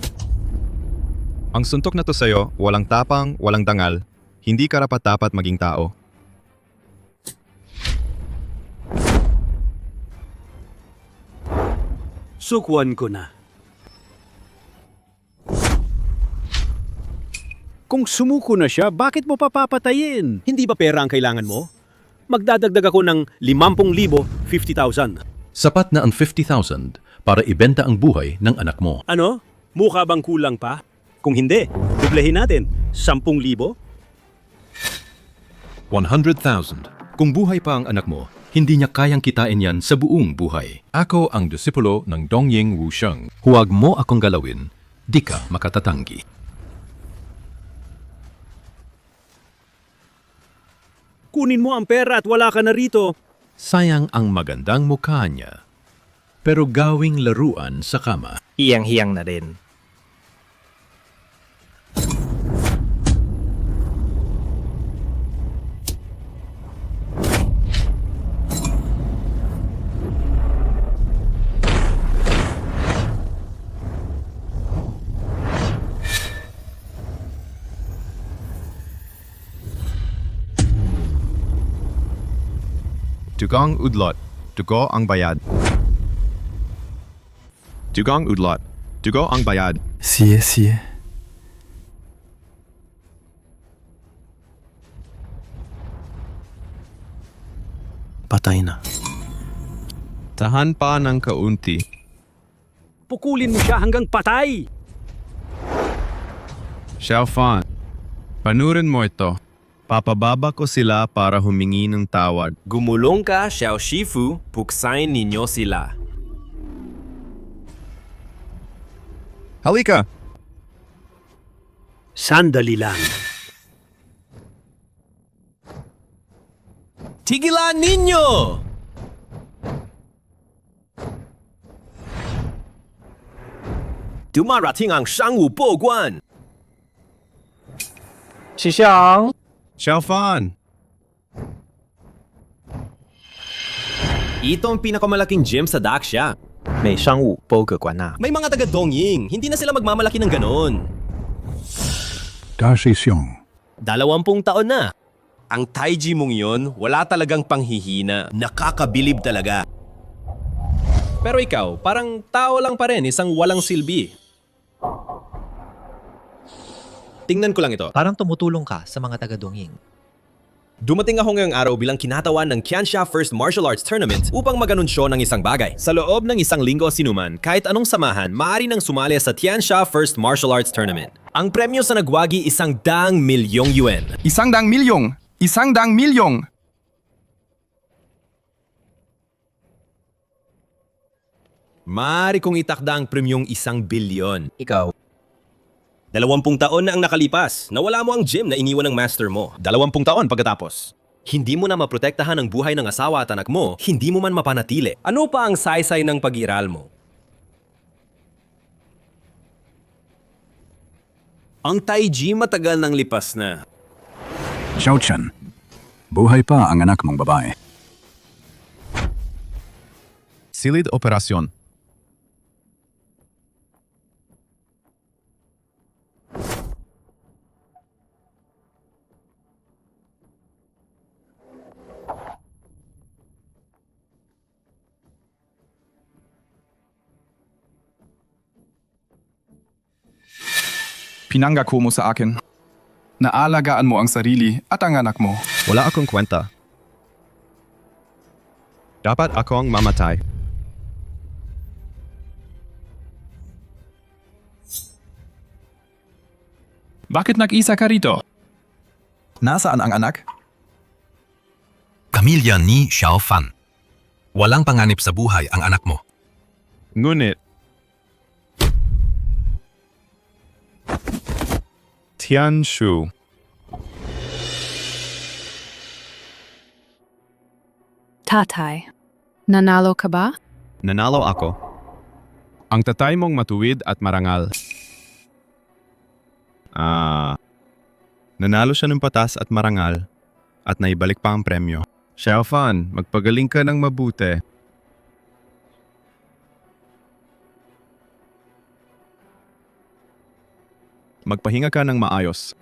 Ang suntok na to sa'yo, walang tapang, walang dangal, hindi karapat-dapat maging tao. Sukwan ko na. Kung sumuko na siya, bakit mo papapatayin? Hindi ba pera ang kailangan mo? Magdadagdag ako ng 50,000, 50,000. Sapat na ang 50,000 para ibenta ang buhay ng anak mo. Ano? Mukha bang kulang pa? Kung hindi, dublehin natin. 10,000? 100,000. Kung buhay pa ang anak mo, hindi niya kayang kitain yan sa buong buhay. Ako ang disipulo ng Dongying Wusheng. Huwag mo akong galawin, di ka makatatanggi. Kunin mo ang pera at wala ka na rito. Sayang ang magandang mukha niya. Pero gawing laruan sa kama. Hiyang-hiyang na din. Dugang udlot, dugo ang bayad. Dugang udlot, dugo ang bayad. Siye. Patay na. Tahan pa ng kaunti. Pukulin mo siya hanggang patay. Xiaofan, panurin mo ito. Papababa ko sila para humingi ng tawad. Gumulong ka, Xiao Shifu, puksain ninyo sila. Halika! Sandali lang. Tigilan ninyo! Dumarating ang Shangwu Boguan! Si Xiang! Xiaofan! Ito ang pinakamalaking gym sa Daxia. May Shangwu Boguan na. May mga taga Dongying, hindi na sila magmamalaki ng ganon. Da shi xiong. 20 taon na. Ang Taiji mong yon, wala talagang panghihina. Nakakabilib talaga. Pero ikaw, parang tao lang pa rin, isang walang silbi. Tingnan ko lang ito. Parang tumutulong ka sa mga taga-Dongying. Dumating ako ngayong araw bilang kinatawan ng Qianxia First Martial Arts Tournament upang maganunsyo ng isang bagay. Sa loob ng isang linggo sinuman, kahit anong samahan, maaari nang sumali sa Qianxia First Martial Arts Tournament. Ang premyo sa nagwagi 100 milyong yuan. 100 milyong! 100 milyong! Maaari kong itakda ang premyong 1 bilyon. Ikaw. 20 taon na ang nakalipas. Nawala mo ang gym na iniwan ng master mo. 20 taon pagkatapos. Hindi mo na maprotektahan ang buhay ng asawa at anak mo, hindi mo man mapanatili. Ano pa ang saysay ng pag-iral mo? Ang Taiji matagal nang lipas na. Xiao Chen, buhay pa ang anak mong babae. Silid operasyon. Pinangako mo sa akin. Naalagaan mo ang sarili at ang anak mo. Wala akong kwenta. Dapat akong mamatay. Bakit nag-isa ka rito? Nasaan ang anak? Pamilya ni Xiaofan. Walang panganib sa buhay ang anak mo. Ngunit, Tianshu. Tatay, nanalo ka ba? Nanalo ako. Ang tatay mong matuwid at marangal. Nanalo siya ng patas at marangal at naibalik pa ang premyo. Xiaofan, magpagaling ka ng mabuti. Magpahinga ka ng maayos.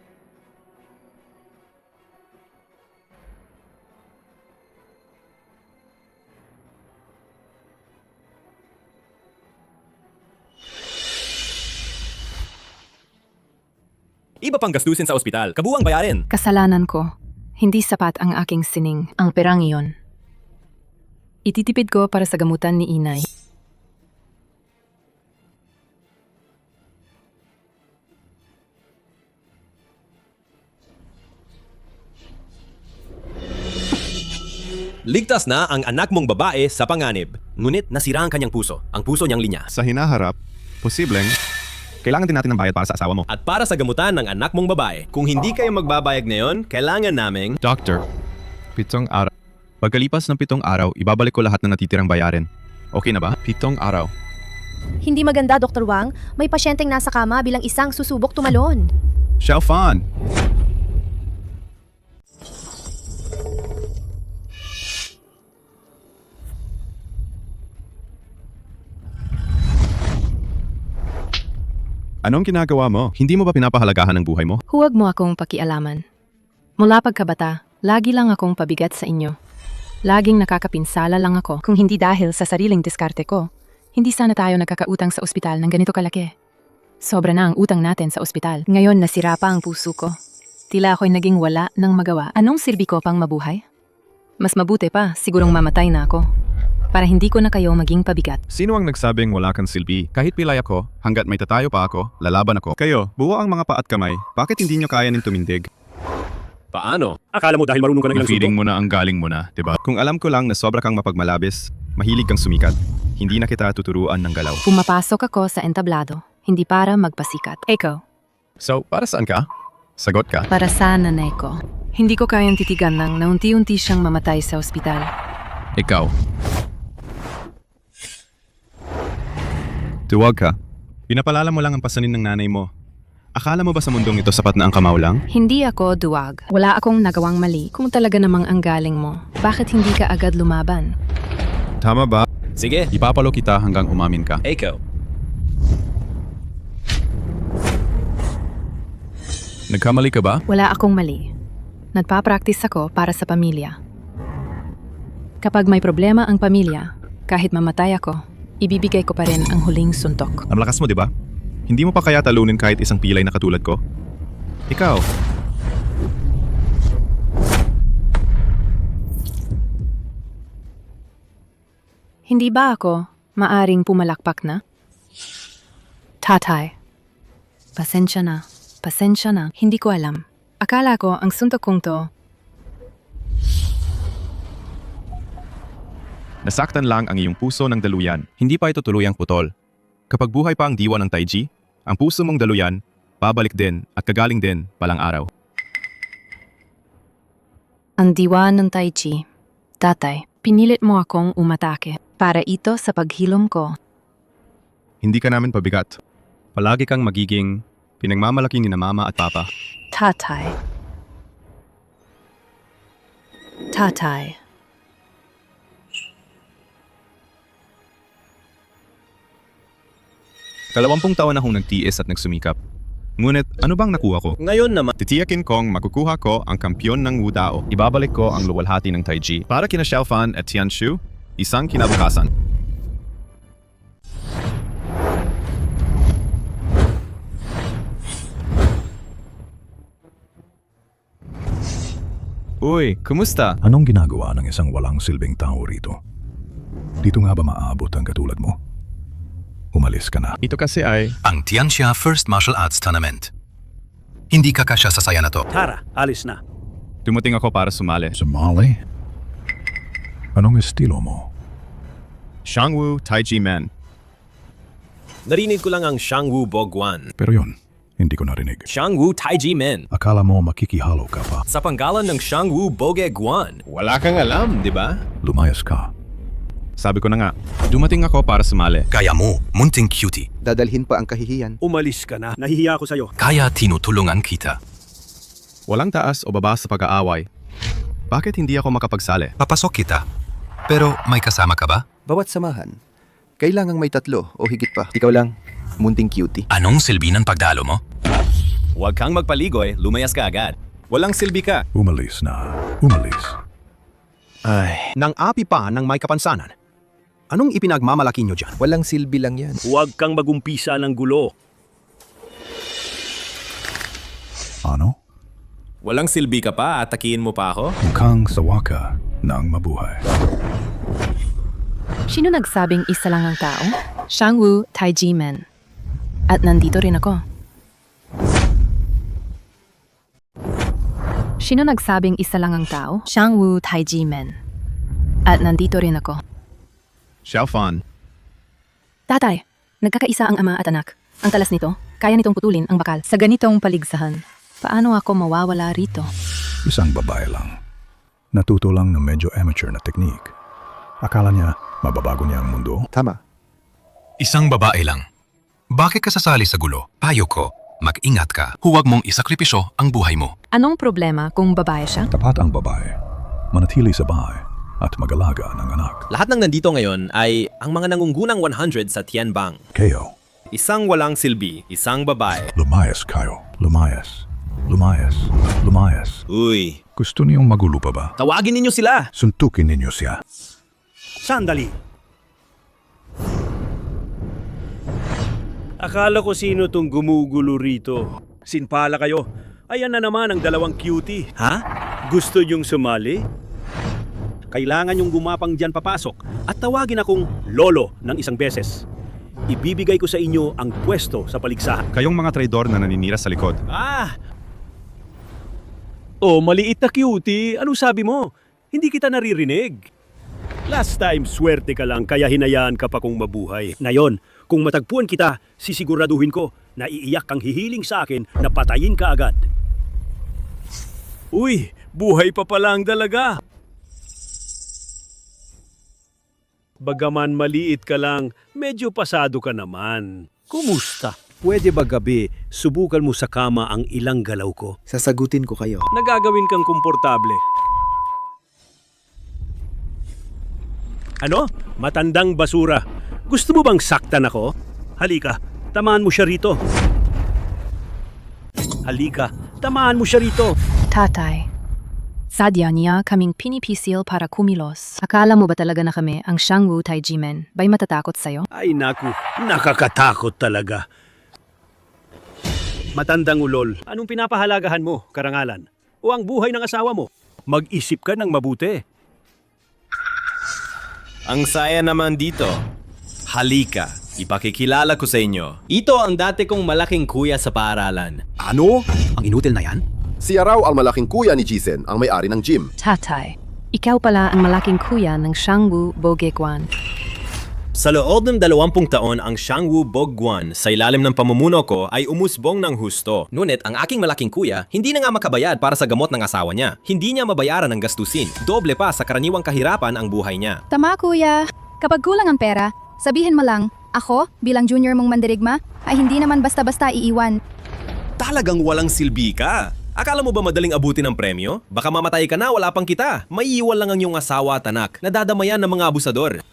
Iba pang gastusin sa ospital. Kabuang bayarin. Kasalanan ko. Hindi sapat ang aking sining. Ang perang iyon. Ititipid ko para sa gamutan ni inay. Ligtas na ang anak mong babae sa panganib. Ngunit nasira ang kanyang puso. Ang puso niyang linya. Sa hinaharap, posibleng, kailangan din natin ng bayad para sa asawa mo. At para sa gamutan ng anak mong babae, kung hindi kayo magbabayag ngayon, kailangan naming... Doctor, 7 araw. Pagkalipas ng 7 araw, ibabalik ko lahat ng natitirang bayarin. Okay na ba? 7 araw. Hindi maganda, Dr. Wang. May pasyenteng nasa kama bilang isang susubok tumalon. Xiaofan! Anong ginagawa mo? Hindi mo ba pinapahalagahan ang buhay mo? Huwag mo akong pakialaman. Mula pagkabata, lagi lang akong pabigat sa inyo. Laging nakakapinsala lang ako. Kung hindi dahil sa sariling diskarte ko, hindi sana tayo nagkakautang sa ospital ng ganito kalaki. Sobra na ang utang natin sa ospital. Ngayon nasira pa ang puso ko. Tila ako'y naging wala ng magawa. Anong silbi ko pang mabuhay? Mas mabuti pa, sigurong mamatay na ako. Para hindi ko na kayo maging pabigat. Sino ang nagsabing wala kang silbi? Kahit pilay ako, hanggat may tatayo pa ako, lalaban ako. Kayo, buo ang mga paa at kamay. Bakit hindi nyo kaya ng tumindig? Paano? Akala mo dahil marunong ka na ilang Feeding mo na ang galing mo na, diba? Kung alam ko lang na sobra kang mapagmalabis, mahilig kang sumikat, hindi na kita tuturuan ng galaw. Pumapasok ako sa entablado, hindi para magpasikat. Ikaw, So, para saan ka? Sagot ka. para sa nanay ko. Hindi ko kayang titigan ng naunti-unti siyang mamatay sa ospital. Ikaw. Tuwag ka. Pinapalala mo lang ang pasanin ng nanay mo. Akala mo ba sa mundong ito sapat na ang kamao lang? Hindi ako duwag. Wala akong nagawang mali. Kung talaga namang ang galing mo, bakit hindi ka agad lumaban? Tama ba? Sige. Ipapalo kita hanggang umamin ka. Ikaw. Nagkamali ka ba? Wala akong mali. Nagpa-practice ako para sa pamilya. Kapag may problema ang pamilya, kahit mamatay ako, ibibigay ko pa rin ang huling suntok. Ang lakas mo, di ba? Hindi mo pa kaya talunin kahit isang pilay na katulad ko? Ikaw. Hindi ba ako maaring pumalakpak na? Tatay. Pasensya na. Pasensya na. Hindi ko alam. Akala ko ang suntok kong to. Nasaktan lang ang iyong puso ng daluyan. Hindi pa ito tuluyang putol. Kapag buhay pa ang diwa ng Taiji, ang puso mong daluyan, babalik din at kagaling din palang araw. Ang diwa ng Taiji. Tatay, pinilit mo akong umatake para ito sa paghilom ko. Hindi ka namin pabigat. Palagi kang magiging pinagmamalaki ni na mama at papa. Tatay. Tatay. Kalawampung taon akong nagtiis at nagsumikap. Ngunit ano bang nakuha ko? Ngayon naman, Titiyakin kong makukuha ko ang kampyon ng Wudao. Ibabalik ko ang luwalhati ng Taiji. Para kina Xiaofan at Tianshu, isang kinabukasan. Uy, kumusta? Anong ginagawa ng isang walang silbing tao rito? Dito nga ba maaabot ang katulad mo? Umalis ka na. Ito kasi ay... Ang Tianxia First Martial Arts Tournament. Hindi ka kasya sa saya na to. Tara, alis na. Dumating ako para sumali. Sumali? Anong estilo mo? Shangwu Taiji Men. narinig ko lang ang Shangwu Bogwan. Pero yun, hindi ko narinig. Shangwu Taiji Men. Akala mo makikihalo ka pa. Sa panggalan ng Shangwu Bogegwan. Wala kang alam, di ba? Lumayas ka. Sabi ko na nga, dumating ako para sumali. Kaya mo, munting cutie. Dadalhin pa ang kahihiyan. Umalis ka na. Nahihiya ako sa'yo. Kaya tinutulungan kita. Walang taas o baba sa pag-aaway. Bakit hindi ako makapagsali? Papasok kita. Pero may kasama ka ba? Bawat samahan, kailangang may 3 o higit pa. Ikaw lang, munting cutie. Anong silbi ng pagdalo mo? Huwag kang magpaligoy, lumayas ka agad. Walang silbi ka. Umalis na. Umalis. Ay, nang api pa ng may kapansanan. Anong ipinagmamalaki nyo dyan? Walang silbi lang yan. Huwag kang magumpisa ng gulo. Ano? Walang silbi ka pa, atakiin mo pa ako? Mukhang sawa ka ng mabuhay. Sino nagsabing isa lang ang tao? Shangwu Taiji Men. At nandito rin ako. Sino nagsabing isa lang ang tao? Shangwu Taiji Men. At nandito rin ako. Xiaofan, Tatay, nagkakaisa ang ama at anak. Ang talas nito, kaya nitong putulin ang bakal sa ganitong paligsahan. Paano ako mawawala rito? Isang babae lang. Natuto lang ng medyo amateur na teknik. Akala niya, mababago niya ang mundo. Tama. Isang babae lang. Bakit ka sasali sa gulo? Payo ko, mag-ingat ka. Huwag mong isakripisyo ang buhay mo. Anong problema kung babae siya? Tapat ang babae. Manatili sa bahay at mag-alaga ng anak. Lahat ng nandito ngayon ay ang mga nangunggunang 100 sa Tianbang. Kayo, Isang walang silbi, isang babae. lumayas kayo. Lumayas. Lumayas. Lumayas. Uy, Gusto niyong magulo pa ba? Tawagin ninyo sila! Suntukin ninyo siya. Sandali! Akala ko sino tong gumugulo rito. Sinpala kayo. Ayan na naman ang dalawang cutie. Ha? Gusto niyong sumali? Kailangan yung gumapang dyan papasok at tawagin akong lolo ng isang beses. Ibibigay ko sa inyo ang pwesto sa paligsahan. kayong mga traidor na naninira sa likod. Oh, maliit na cutie. Anong sabi mo? Hindi kita naririnig. Last time, swerte ka lang kaya hinayaan ka pa kong mabuhay. Ngayon, kung matagpuan kita, sisiguraduhin ko na iiyak kang hihiling sa akin na patayin ka agad. Uy, buhay pa pala ang dalaga. Bagaman maliit ka lang, medyo pasado ka naman. Kumusta? Pwede ba gabi, subukan mo sa kama ang ilang galaw ko? Sasagutin ko kayo. Nagagawin kang komportable. Ano? Matandang basura. Gusto mo bang saktan ako? Halika, tamaan mo siya rito. Halika, tamaan mo siya rito. Tatay, sadya niya kaming pinipisil para kumilos. Akala mo ba talaga na kami, ang Shangwu Taiji Men, ba'y matatakot sa'yo? Ay naku, nakakatakot talaga. Matandang ulol, anong pinapahalagahan mo, karangalan? O ang buhay ng asawa mo? Mag-isip ka ng mabuti. ang saya naman dito. Halika, ipakikilala ko sa inyo. Ito ang dati kong malaking kuya sa paaralan. Ano? Ang inutil na yan? Siya raw ang malaking kuya ni Jisen, ang may-ari ng gym. Tatay, ikaw pala ang malaking kuya ng Shangwu Bogekwan. Sa loob ng 20 taon, ang Shangwu Bogguan sa ilalim ng pamumuno ko ay umusbong ng husto. Ngunit ang aking malaking kuya, hindi na nga makabayad para sa gamot ng asawa niya. Hindi niya mabayaran ang gastusin. Doble pa sa karaniwang kahirapan ang buhay niya. Tama kuya. Kapag kulang ang pera, sabihin mo lang, ako, bilang junior mong mandirigma, ay hindi naman basta-basta iiwan. Talagang walang silbi ka. Akala mo ba madaling abutin ang premyo? Baka mamatay ka na, wala pang kita. May iwan lang ang iyong asawa at anak, nadadamayan ng mga abusador.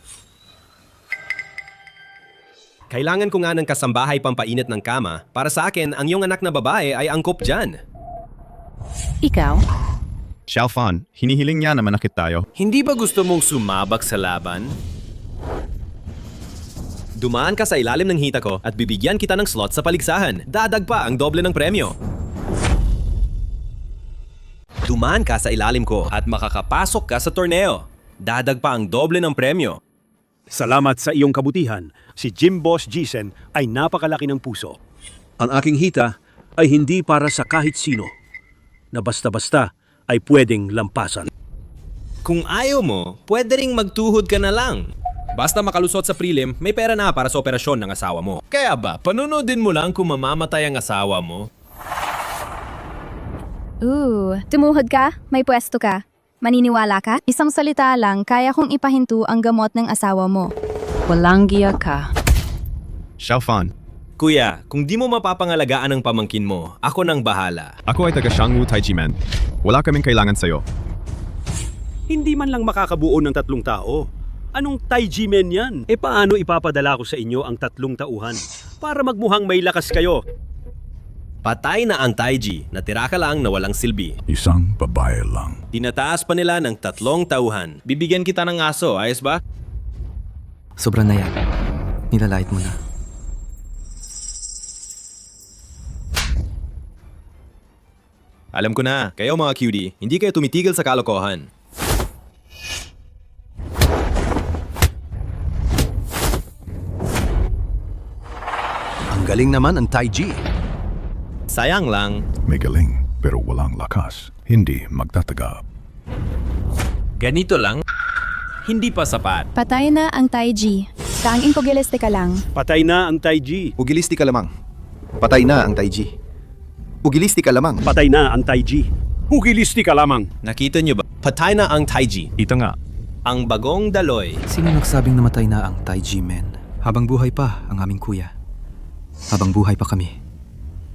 Kailangan ko nga ng kasambahay pampainit ng kama. Para sa akin, ang iyong anak na babae ay angkop dyan. Ikaw? Xiaofan, hinihiling niya na manakit tayo. Hindi ba gusto mong sumabak sa laban? Dumaan ka sa ilalim ng hita ko at bibigyan kita ng slot sa paligsahan. Dadag pa ang doble ng premyo. Dumaan ka sa ilalim ko at makakapasok ka sa torneo. Dadag pa ang doble ng premyo. Salamat sa iyong kabutihan. Si Gym Boss Jisen ay napakalaki ng puso. Ang aking hita ay hindi para sa kahit sino na basta-basta ay pwedeng lampasan. Kung ayaw mo, pwede ring magtuhod ka na lang. Basta makalusot sa prelim, may pera na para sa operasyon ng asawa mo. Kaya ba, panunoodin mo lang kung mamamatay ang asawa mo? Tumuhod ka? May pwesto ka? Maniniwala ka? Isang salita lang, kaya kong ipahinto ang gamot ng asawa mo. Walang giya ka. Xiaofan, Kuya, kung di mo mapapangalagaan ang pamangkin mo, ako nang bahala. ako ay taga Shangwu Taiji Men. Wala kaming kailangan sa'yo. Hindi man lang makakabuo ng 3 tao. Anong Taiji Men yan? E paano ipapadala ko sa inyo ang 3 tauhan? Para magmuhang may lakas kayo. Patay na ang Taiji, natira ka lang na walang silbi. Isang babae lang. Tinataas pa nila ng 3 tauhan. Bibigyan kita ng aso, ayos ba? Sobra na yan. Nilalait mo na. Alam ko na, kayo mga cutie, hindi kayo tumitigil sa kalokohan. Ang galing naman ang Taiji. Sayang lang, May galing, pero walang lakas. Hindi magtataga. ganito lang, hindi pa sapat. Patay na ang Taiji. Tanging pugilistika lang. Patay na ang Taiji. Pugilistika lamang. Patay na ang Taiji. Pugilistika lamang. Patay na ang Taiji. Pugilistika lamang. Nakita niyo ba? Patay na ang Taiji. Ito nga. Ang bagong daloy. Sino nagsabing namatay na ang Taiji Men? Habang buhay pa ang aming kuya. Habang buhay pa kami,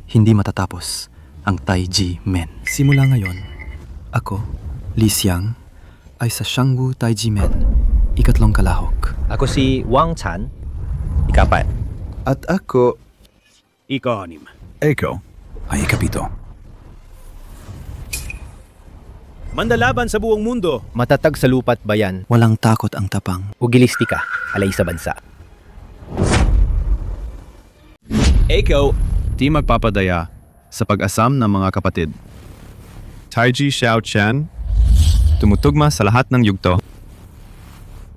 hindi matatapos ang Taiji Men. Simula ngayon, ako, Li Xiang, ay sa Shangwu Taiji Men, ikatlong kalahok. Ako si Wang Chan, ikapat. At ako, Ika-anim. Eko ay ikapito. Mandalaban sa buong mundo. Matatag sa lupa't bayan, Walang takot ang tapang. ugilistika, alay sa bansa. Eiko, Di magpapadaya sa pag-asam ng mga kapatid. Taiji Xiao Chen, tumutugma sa lahat ng yugto.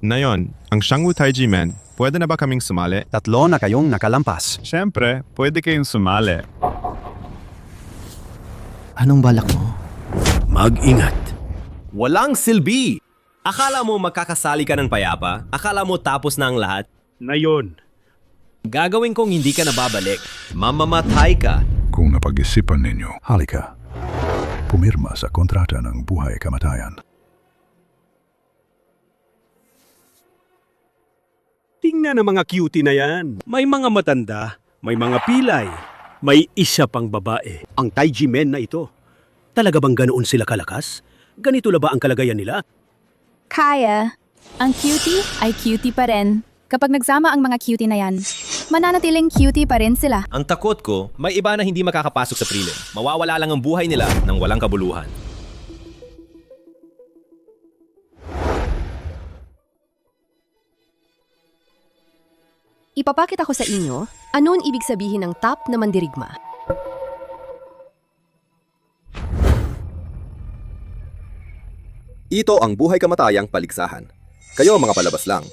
Ngayon, ang Shangwu Taiji Men, pwede na ba kaming sumali? Tatlo na kayong nakalampas. Siyempre, pwede kayong sumali. Anong balak mo? Mag-ingat. walang silbi. Akala mo magkakasali ka ng payapa? Akala mo tapos na ang lahat? Ngayon. Gagawin kong hindi ka nababalik. Mamamatay ka. Kung napag-isipan ninyo, halika. Pumirma sa kontrata ng buhay kamatayan. Tingnan ang mga cutie na yan. May mga matanda, may mga pilay, may isa pang babae. Ang Taiji Men na ito. Talaga bang ganoon sila kalakas? Ganito na ba ang kalagayan nila? Kaya. Ang cutie ay cutie pa rin. Kapag nagsama ang mga cutie na yan, mananatiling cutie pa rin sila. Ang takot ko, may iba na hindi makakapasok sa prelim. Mawawala lang ang buhay nila nang walang kabuluhan. Ipapakita ko sa inyo, ano ang ibig sabihin ng top na mandirigma. Ito ang buhay kamatayang paligsahan. Kayo mga palabas lang.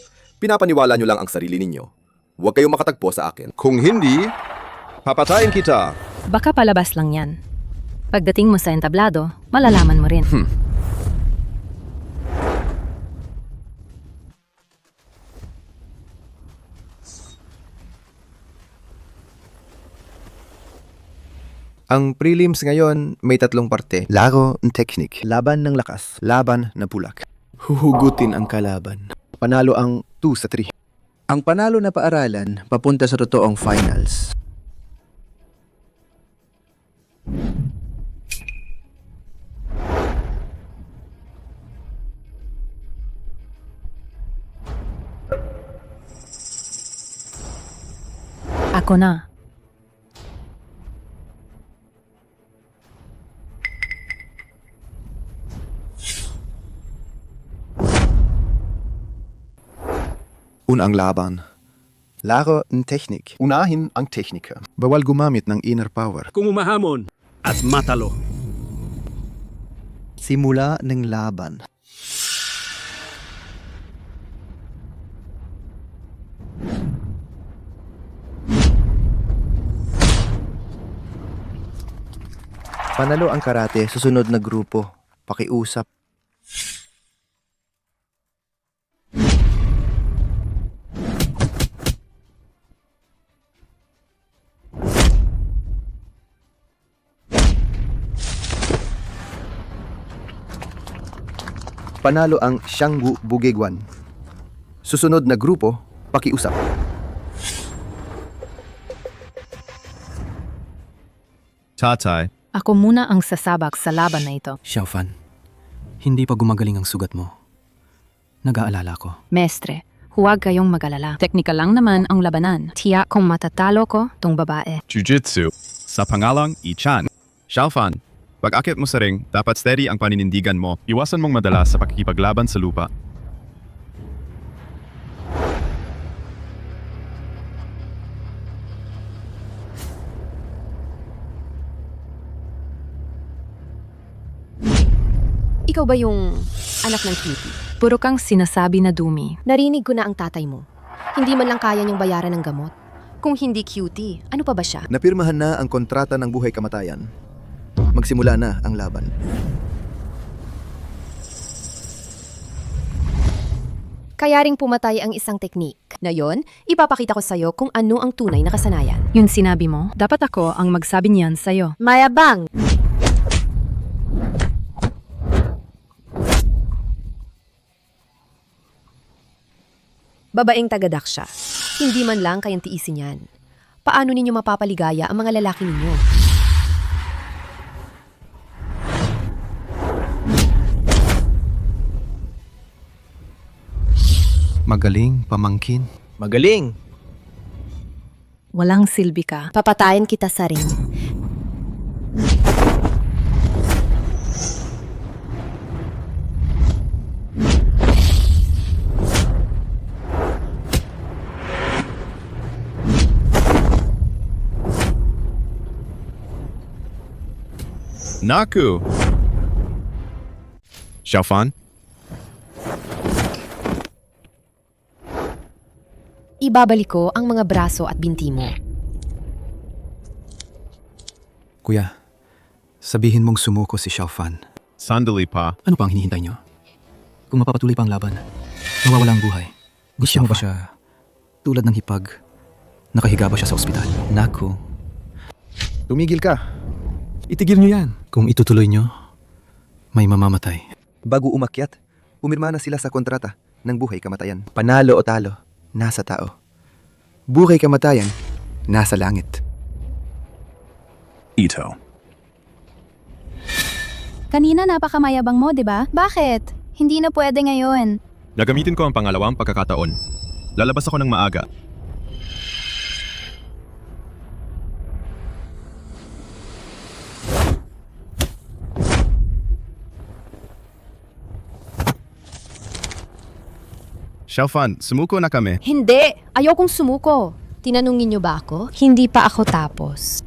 Pinapaniwala nyo lang ang sarili ninyo. Huwag kayong makatagpo sa akin. Kung hindi, papatayin kita. Baka palabas lang yan. Pagdating mo sa entablado, malalaman mo rin. ang prelims ngayon may tatlong parte. Laro ng technique. Laban ng lakas. Laban na pulak. Huhugutin ang kalaban. Panalo ang 2 sa 3. Ang panalo na paaralan papunta sa totoong finals. Ako na. Unang laban. Laro ng technique. Unahin ang teknika. Bawal gumamit ng inner power. Kung umahamon at matalo. Simula ng laban. Panalo ang karate, susunod na grupo. Pakiusap. Panalo ang Shangwu Bugegwan. Susunod na grupo, pakiusap. Tatay, Ako muna ang sasabak sa laban na ito. Xiaofan, hindi pa gumagaling ang sugat mo. Nag-aalala ko. Mestre, huwag kayong mag-alala. Teknika lang naman ang labanan. Tiyak kung matatalo ko tong babae. Jiu-Jitsu, sa pangalang Ichan. Xiaofan, pag-akit mo sa ring, dapat steady ang paninindigan mo. Iwasan mong madala sa pakikipaglaban sa lupa. Ikaw ba yung anak ng cutie? Puro kang sinasabi na dumi. Narinig ko na ang tatay mo. Hindi man lang kaya niyang bayaran ng gamot. Kung hindi cutie, ano pa ba siya? Napirmahan na ang kontrata ng buhay kamatayan. Magsimula na ang laban. Kaya ring pumatay ang isang teknik. Na yon, ipapakita ko sa'yo kung ano ang tunay na kasanayan. Yun sinabi mo, dapat ako ang magsabi niyan sa'yo. Mayabang! Babaeng taga-Daksha. Hindi man lang kayang tiisin yan. Paano ninyo mapapaligaya ang mga lalaki ninyo? Magaling, pamangkin. Magaling! Walang silbi ka. Papatayin kita sa ring. Naku! Xiaofan? Ibabalik ko ang mga braso at binti mo. Kuya, sabihin mong sumuko si Xiaofan. Sandali pa. Ano pa ang hinihintay niyo? Kung mapapatuloy pa ang laban, mawawala ang buhay. Gusto mo ba siya tulad ng hipag? Nakahiga ba siya sa ospital? Naku. Tumigil ka. Itigil niyo yan. Kung itutuloy niyo, may mamamatay. Bago umakyat, pumirma na sila sa kontrata ng buhay kamatayan. Panalo o talo, nasa tao. Buhay kamatayan, nasa langit. Ito. Kanina napakamayabang mo, di ba? Bakit? Hindi na pwede ngayon. Gagamitin ko ang pangalawang pagkakataon. Lalabas ako ng maaga. Xiaofan, sumuko na kami. Hindi! Ayokong sumuko. Tinanungin niyo ba ako? Hindi pa ako tapos.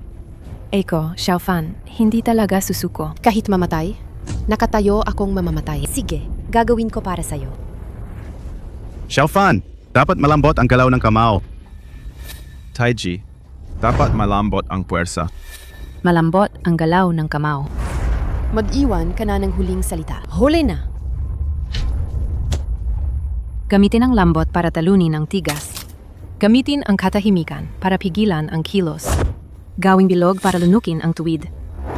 Eiko, Xiaofan, hindi talaga susuko. Kahit mamatay, nakatayo akong mamamatay. Sige, gagawin ko para sa'yo. Xiaofan, dapat malambot ang galaw ng kamao. Taiji, dapat malambot ang puwersa. Malambot ang galaw ng kamao. Mag-iwan ka na ng huling salita. Huli na! Gamitin ang lambot para talunin ang tigas. Gamitin ang katahimikan para pigilan ang kilos. Gawing bilog para lunukin ang tuwid.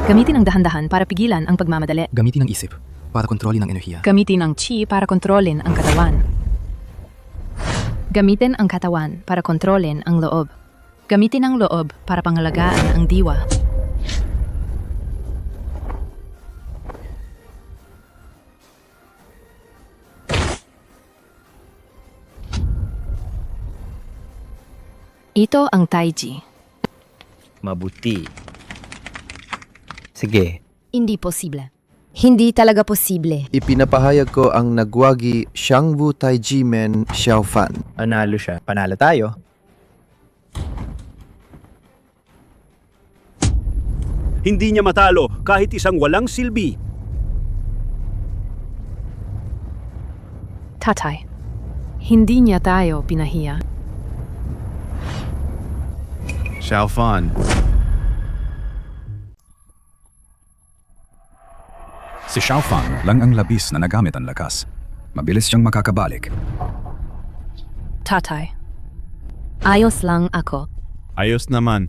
Gamitin ang dahan-dahan para pigilan ang pagmamadali. Gamitin ang isip para kontrolin ang enerhiya. Gamitin ang chi para kontrolin ang katawan. Gamitin ang katawan para kontrolin ang loob. Gamitin ang loob para pangalagaan ang diwa. Ito ang Taiji. Mabuti. Sige. Hindi posible. Hindi talaga posible. Ipinapahayag ko ang nagwagi Xiangwu Taiji Men Xiaofan. Panalo siya. Panalo tayo. Hindi niya matalo kahit isang walang silbi. Tatay, hindi niya tayo pinahiya. Xiaofan. Si Xiaofan lang ang labis na nagamit ang lakas. Mabilis siyang makakabalik. Tatay, ayos lang ako. Ayos naman.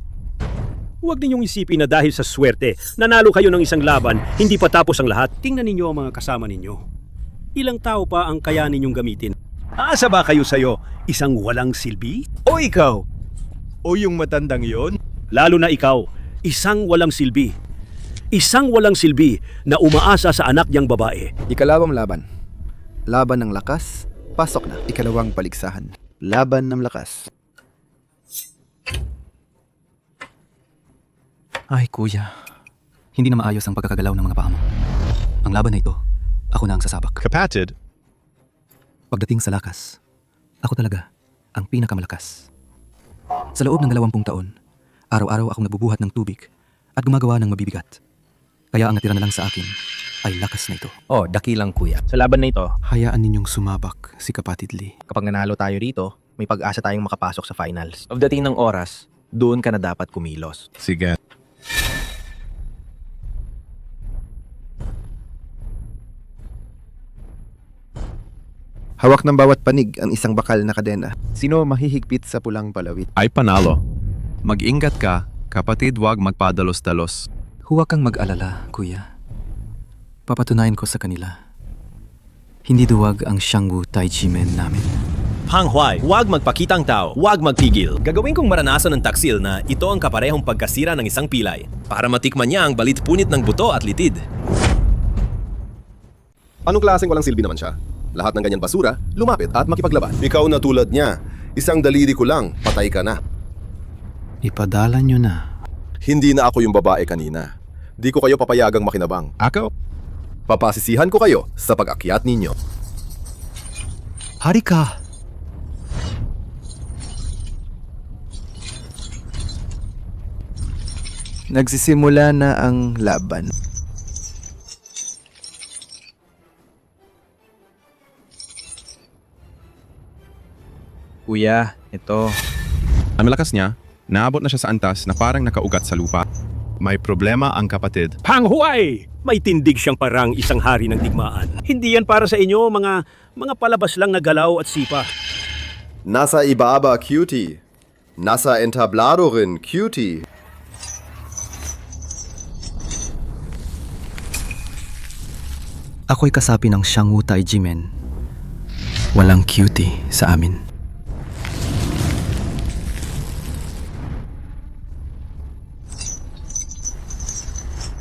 Huwag ninyong isipin na dahil sa swerte, nanalo kayo ng isang laban, hindi pa tapos ang lahat. Tingnan ninyo ang mga kasama ninyo. Ilang tao pa ang kaya ninyong gamitin? Aasa ba kayo sa'yo? Isang walang silbi? O ikaw? O yung matandang yon? Lalo na ikaw, isang walang silbi. Isang walang silbi na umaasa sa anak niyang babae. Ikalawang laban. Laban ng lakas, pasok na. Ikalawang paligsahan. Laban ng lakas. Ay, kuya. Hindi na maayos ang pagkakagalaw ng mga paa mo. Ang laban na ito, ako na ang sasabak. Kapatid. Pagdating sa lakas, ako talaga ang pinakamalakas. Sa loob ng 20 taon, araw-araw akong nabubuhat ng tubig at gumagawa ng mabibigat. Kaya ang natira na lang sa akin ay lakas na ito. Oh, dakilang kuya. Sa laban na ito, Hayaan ninyong sumabak si kapatid Lee. kapag nanalo tayo rito, may pag-asa tayong makapasok sa finals. Pagdating ng oras, doon ka na dapat kumilos. Sige. Hawak ng bawat panig ang isang bakal na kadena. Sino mahihigpit sa pulang palawit? Ay panalo. Mag-ingat ka, kapatid, wag magpadalos-dalos. Huwag kang mag-alala, kuya. Papatunayan ko sa kanila. Hindi duwag ang Xiangwu Taiji Men namin. Pang Huai, huwag magpakitang tao, huwag magpigil. Gagawin kong maranasan ng taksil na ito ang kaparehong pagkasira ng isang pilay para matikman niya ang balit-punit ng buto at litid. Anong klaseng walang silbi naman siya? Lahat ng ganyan basura, lumapit at makipaglaban. Ikaw na tulad niya. Isang daliri ko lang, patay ka na. Ipadala nyo na. Hindi na ako yung babae kanina. Di ko kayo papayagang makinabang. Ako? Papasisihan ko kayo sa pag-akyat ninyo. Hari ka! Nagsisimula na ang laban. Kuya, ito. Ang malakas niya, naabot na siya sa antas na parang nakaugat sa lupa. May problema ang kapatid. Pang Huai! May tindig siyang parang isang hari ng digmaan. Hindi yan para sa inyo, mga palabas lang na galaw at sipa. Nasa ibaba, cutie. Nasa entablado rin, cutie. Ako'y kasapi ng Xiangwu Taiji Men. Walang cutie sa amin.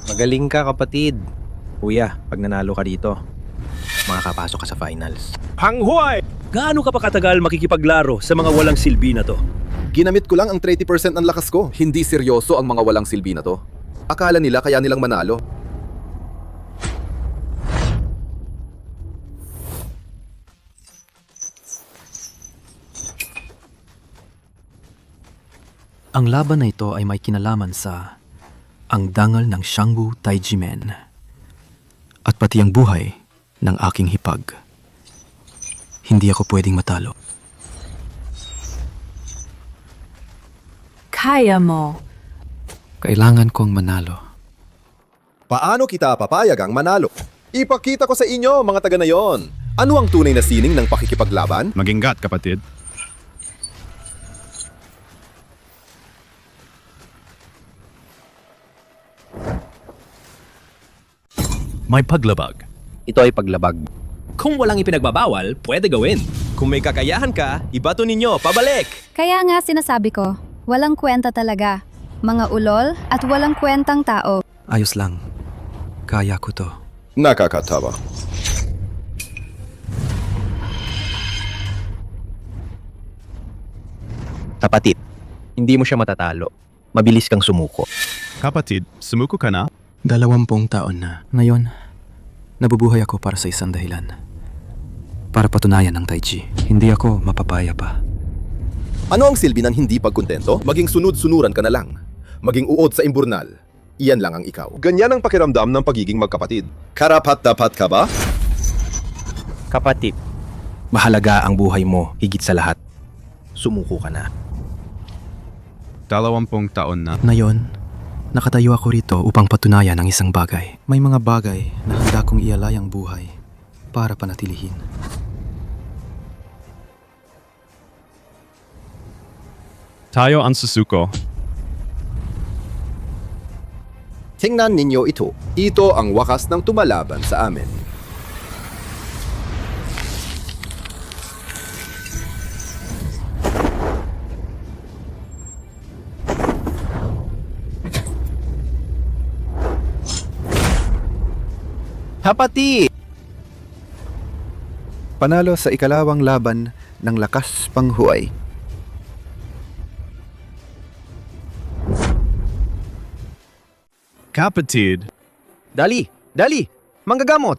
Magaling ka, kapatid. Kuya, pag nanalo ka dito, makakapasok ka sa finals. Pang Huai! Gaano ka pa katagal makikipaglaro sa mga walang silbi na to? Ginamit ko lang ang 30% ng lakas ko. Hindi seryoso ang mga walang silbi na to. Akala nila kaya nilang manalo. Ang laban na ito ay may kinalaman sa ang dangal ng Xiangwu Taiji Men at pati ang buhay ng aking hipag. Hindi ako pwedeng matalo. Kaya mo. Kailangan kong manalo. Paano kita papayagang manalo? Ipakita ko sa inyo, mga taga na yon. Ano ang tunay na sining ng pakikipaglaban? Mag-ingat, kapatid. May paglabag. Ito ay paglabag. Kung walang ipinagbabawal, pwede gawin. Kung may kakayahan ka, ibato ninyo, pabalik! Kaya nga sinasabi ko, walang kwenta talaga. Mga ulol at walang kwentang tao. Ayos lang. Kaya ko to. Nakakatawa. Kapatid, hindi mo siya matatalo. Mabilis kang sumuko. Kapatid, sumuko ka na? 20 taon na. Ngayon, nabubuhay ako para sa isang dahilan. Para patunayan ng Taiji. Hindi ako mapapaya pa. Ano ang silbi ng hindi pagkontento? Maging sunod-sunuran ka na lang. Maging uod sa imburnal. Iyan lang ang ikaw. Ganyan ang pakiramdam ng pagiging magkapatid. Karapat-dapat ka ba? Kapatid, mahalaga ang buhay mo higit sa lahat. Sumuko ka na. 20 taon na. Ngayon, nakatayo ako rito upang patunayan ang isang bagay. May mga bagay na handa kong ialay ang buhay para panatilihin. Tayo ang susuko. Tingnan ninyo ito. Ito ang wakas ng tumalaban sa amin. Kapatid! Panalo sa ikalawang laban ng lakas Pang Huai. Kapatid! Dali! Dali! Manggagamot!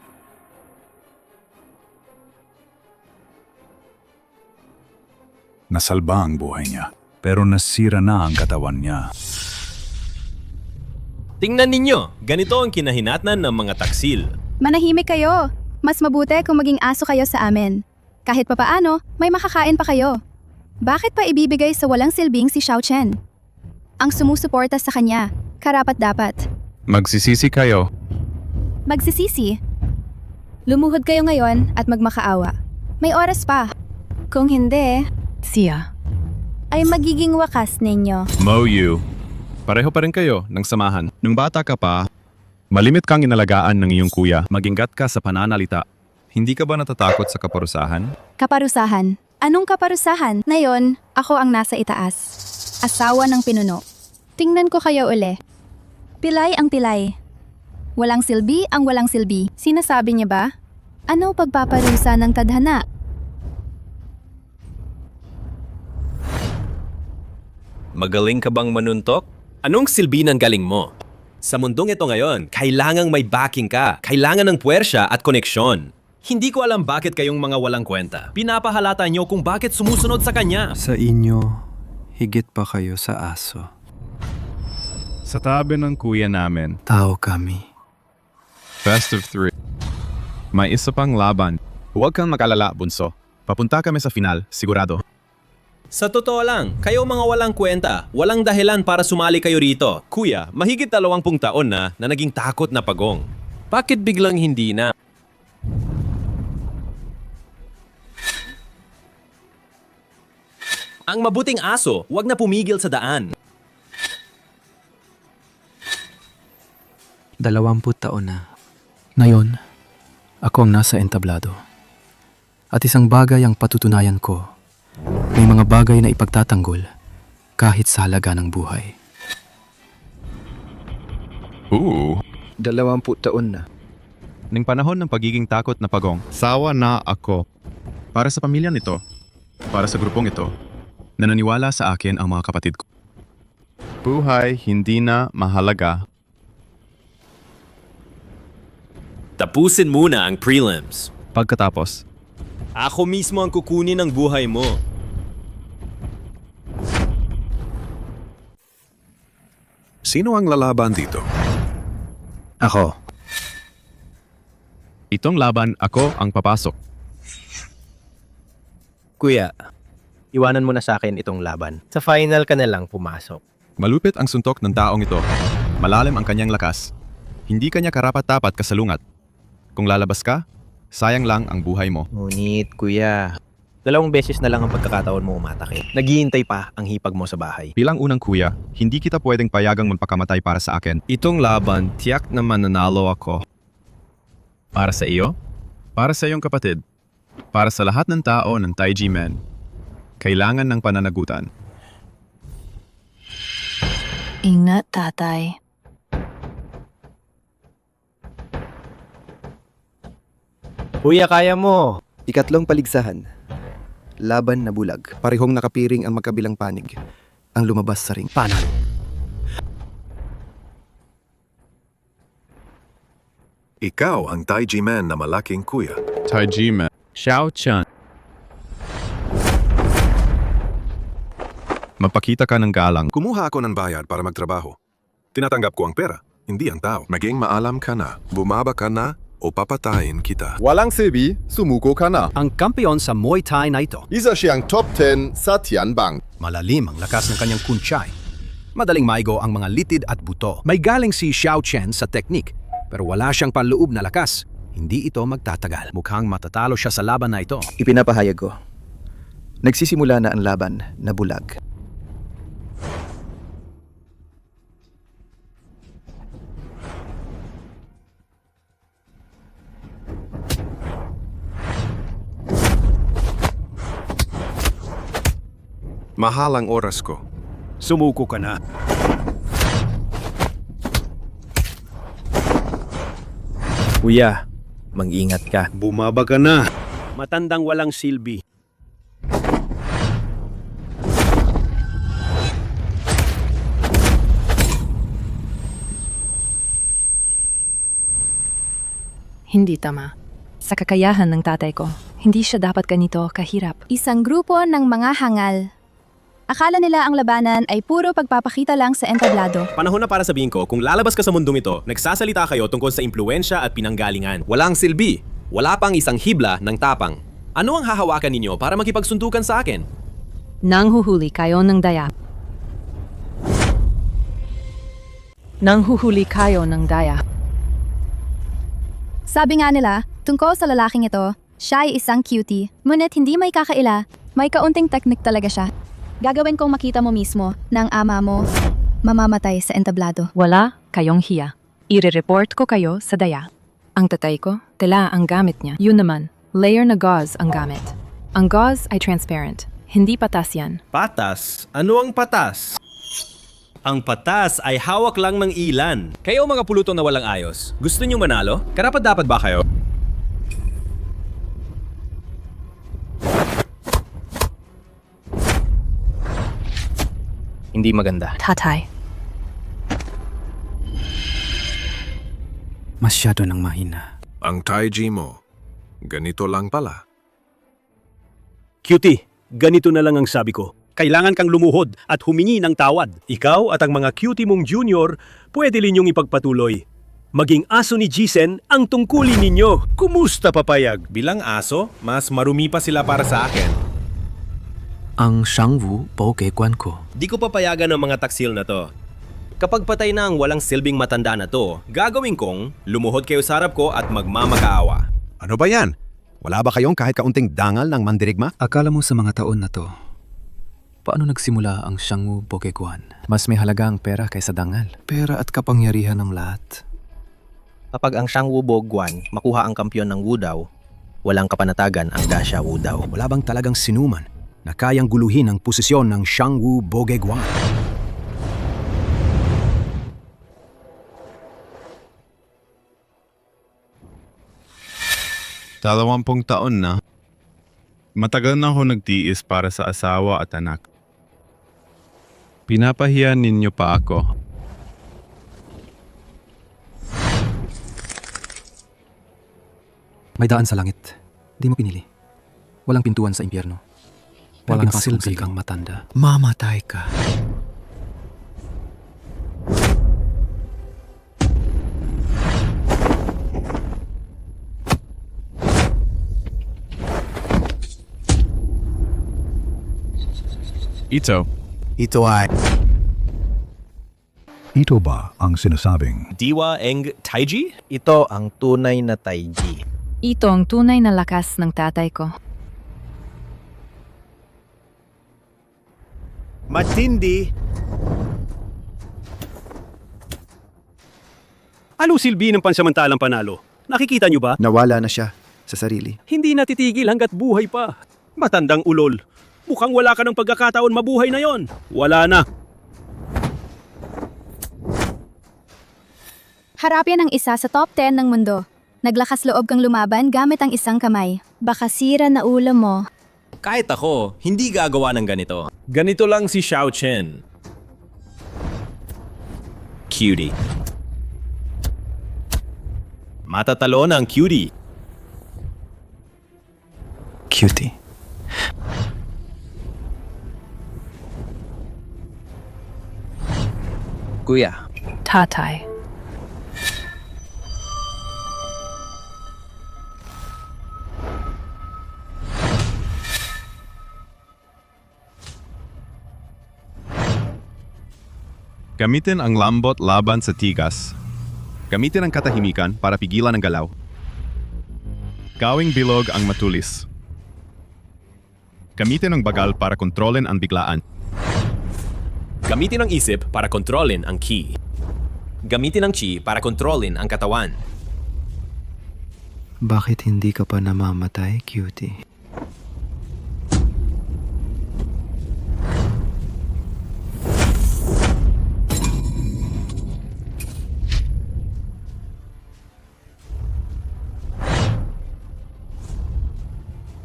Nasalba ang buhay niya, pero nasira na ang katawan niya. Tingnan ninyo, ganito ang kinahinatnan ng mga taksil. Manahimik kayo. Mas mabuti kung maging aso kayo sa amin. Kahit papaano, may makakain pa kayo. Bakit pa ibibigay sa walang silbing si Xiao Chen? Ang sumusuporta sa kanya, karapat-dapat. Magsisisi kayo. Magsisisi. Lumuhod kayo ngayon at magmakaawa. May oras pa. Kung hindi, Siya. ay magiging wakas ninyo. Moyu. Pareho pa rin kayo ng samahan. Nung bata ka pa, malimit kang inalagaan ng iyong kuya. Magingat ka sa pananalita. Hindi ka ba natatakot sa kaparusahan? Kaparusahan. Anong kaparusahan? Ngayon, ako ang nasa itaas. Asawa ng pinuno. Tingnan ko kayo uli. Pilay ang pilay. Walang silbi ang walang silbi. Sinasabi niya ba? Ano pagpaparusa ng tadhana? Magaling ka bang manuntok? Anong silbi ng galing mo? Sa mundong ito ngayon, kailangang may backing ka. Kailangan ng puwersya at koneksyon. Hindi ko alam bakit kayong mga walang kwenta. Pinapahalata niyo kung bakit sumusunod sa kanya. Sa inyo, higit pa kayo sa aso. Sa tabi ng kuya namin, Tao kami. Best of 3. May isa pang laban. Huwag kang mag-alala, bunso. Papunta kami sa final, sigurado. Sa totoo lang, kayo mga walang kwenta, walang dahilan para sumali kayo rito. Kuya, mahigit 20 taon na naging takot na pagong. Bakit biglang hindi na? Ang mabuting aso, wag na pumigil sa daan. 20 taon na. Ngayon, ako ang nasa entablado. At isang bagay ang patutunayan ko. May mga bagay na ipagtatanggol kahit sa halaga ng buhay. 20 taon na. Ning panahon ng pagiging takot na pagong, sawa na ako. Para sa pamilya nito, para sa grupong ito, nananiwala sa akin ang mga kapatid ko. Buhay hindi na mahalaga. Tapusin muna ang prelims. Pagkatapos, Ako mismo ang kukunin ng buhay mo. Sino ang lalaban dito? Ako. Itong laban, ako ang papasok. Kuya, iwanan mo na sa akin itong laban. Sa final ka na lang pumasok. Malupit ang suntok ng taong ito. Malalim ang kanyang lakas. Hindi kanya karapat-dapat kasalungat. Kung lalabas ka, sayang lang ang buhay mo. Ngunit, kuya, 2 beses na lang ang pagkakataon mo umatake. Naghihintay pa ang hipag mo sa bahay. Bilang unang kuya, hindi kita pwedeng payagang magpakamatay para sa akin. Itong laban, tiyak na mananalo ako. Para sa iyo, para sa iyong kapatid, para sa lahat ng tao ng Taiji Men, kailangan ng pananagutan. Ingat, tatay. Kuya, kaya mo! Ikatlong paligsahan. Laban na bulag. Parehong nakapiring ang magkabilang panig. Ang lumabas sa ring. Panalo. Ikaw ang Taiji Man na malaking kuya. Taiji Men. Xiao Chen. Mapakita ka ng galang. Kumuha ako ng bayad para magtrabaho. Tinatanggap ko ang pera, hindi ang tao. Maging maalam ka na, bumaba ka na, o papatayin kita. Walang silbi, sumuko ka na. Ang kampeon sa Muay Thai na ito. Isa siyang top 10 sa Tianbang. Malalim ang lakas ng kanyang kunchai. Madaling maigo ang mga litid at buto. May galing si Xiao Chen sa teknik, pero wala siyang panloob na lakas. Hindi ito magtatagal. Mukhang matatalo siya sa laban na ito. Ipinapahayag ko. Nagsisimula na ang laban na bulag. Mahal ang oras ko. Sumuko ka na. Kuya, mag-ingat ka. Bumaba ka na. Matandang walang silbi. Hindi tama. Sa kakayahan ng tatay ko, hindi siya dapat ganito kahirap. Isang grupo ng mga hangal. Akala nila ang labanan ay puro pagpapakita lang sa entablado. Panahon na para sabihin ko, kung lalabas ka sa mundong ito, nagsasalita kayo tungkol sa impluensya at pinanggalingan. Walang silbi. Wala pang isang hibla ng tapang. Ano ang hahawakan ninyo para makipagsundukan sa akin? Nanghuhuli kayo ng daya. Nanghuhuli kayo ng daya. Sabi nga nila, tungkol sa lalaking ito, siya ay isang cutie, ngunit hindi may kakaila, may kaunting teknik talaga siya. Gagawin kong makita mo mismo na ang ama mo mamamatay sa entablado. Wala kayong hiya. Ire-report ko kayo sa daya. Ang tatay ko, tela ang gamit niya. Yun naman, layer na gauze ang gamit. Ang gauze ay transparent. Hindi patas yan. Patas? Ano ang patas? Ang patas ay hawak lang ng ilan. Kayo mga pulutong na walang ayos, gusto niyo manalo? Karapat-dapat ba kayo? Hindi maganda. Tatay. Masyado nang mahina. Ang Taiji mo, ganito lang pala. Cutie, ganito na lang ang sabi ko. Kailangan kang lumuhod at humingi ng tawad. Ikaw at ang mga cutie mong junior, pwede ninyong ipagpatuloy. Maging aso ni Jisen ang tungkulin ninyo. Kumusta, papayag? Bilang aso, mas marumi pa sila para sa akin. Ang Shangwu Pokekwan ko. Di ko papayagan ng mga taksil na to. Kapag patay na ang walang silbing matanda na to, gagawin kong lumuhod kayo sa harap ko at magmamakaawa. Ano ba yan? Wala ba kayong kahit kaunting dangal ng mandirigma? Akala mo sa mga taon na to, paano nagsimula ang Shangwu Pokekwan? Mas may halaga ang pera kaysa dangal. Pera at kapangyarihan ng lahat. Kapag ang Shangwu Bogwan makuha ang kampyon ng Wudao, walang kapanatagan ang Dasha Wudao. Wala bang talagang sinuman na kayang guluhin ang posisyon ng Shangwu Bogegwan? Dalawampung taon na. Matagal na ako nagtiis para sa asawa at anak. Pinapahiya ninyo pa ako. May daan sa langit. Di mo pinili. Walang pintuan sa impyerno. Walang silbi kang matanda. Mamatay ka. Ito. Ito ay... Ito ba ang sinasabing Diwa Eng Taiji? Ito ang tunay na Taiji. Ito ang tunay na lakas ng tatay ko. Matindi. Ano silbi ng pansamantalang panalo? Nakikita nyo ba? Nawala na siya sa sarili. Hindi natitigil hanggat buhay pa. Matandang ulol. Mukhang wala ka ng pagkakataon mabuhay na yon. Wala na. Harapin ang isa sa top 10 ng mundo. Naglakas loob kang lumaban gamit ang isang kamay. Baka sira na ulo mo. Kahit ako, hindi gagawa ng ganito. Ganito lang si Xiao Chen. Cutie. Matatalo ng cutie. Cutie. Kuya, Tatay. Gamitin ang lambot laban sa tigas. Gamitin ang katahimikan para pigilan ang galaw. Gawing bilog ang matulis. Gamitin ang bagal para kontrolin ang biglaan. Gamitin ang isip para kontrolin ang ki. Gamitin ang chi para kontrolin ang katawan. Bakit hindi ka pa namamatay, cutie?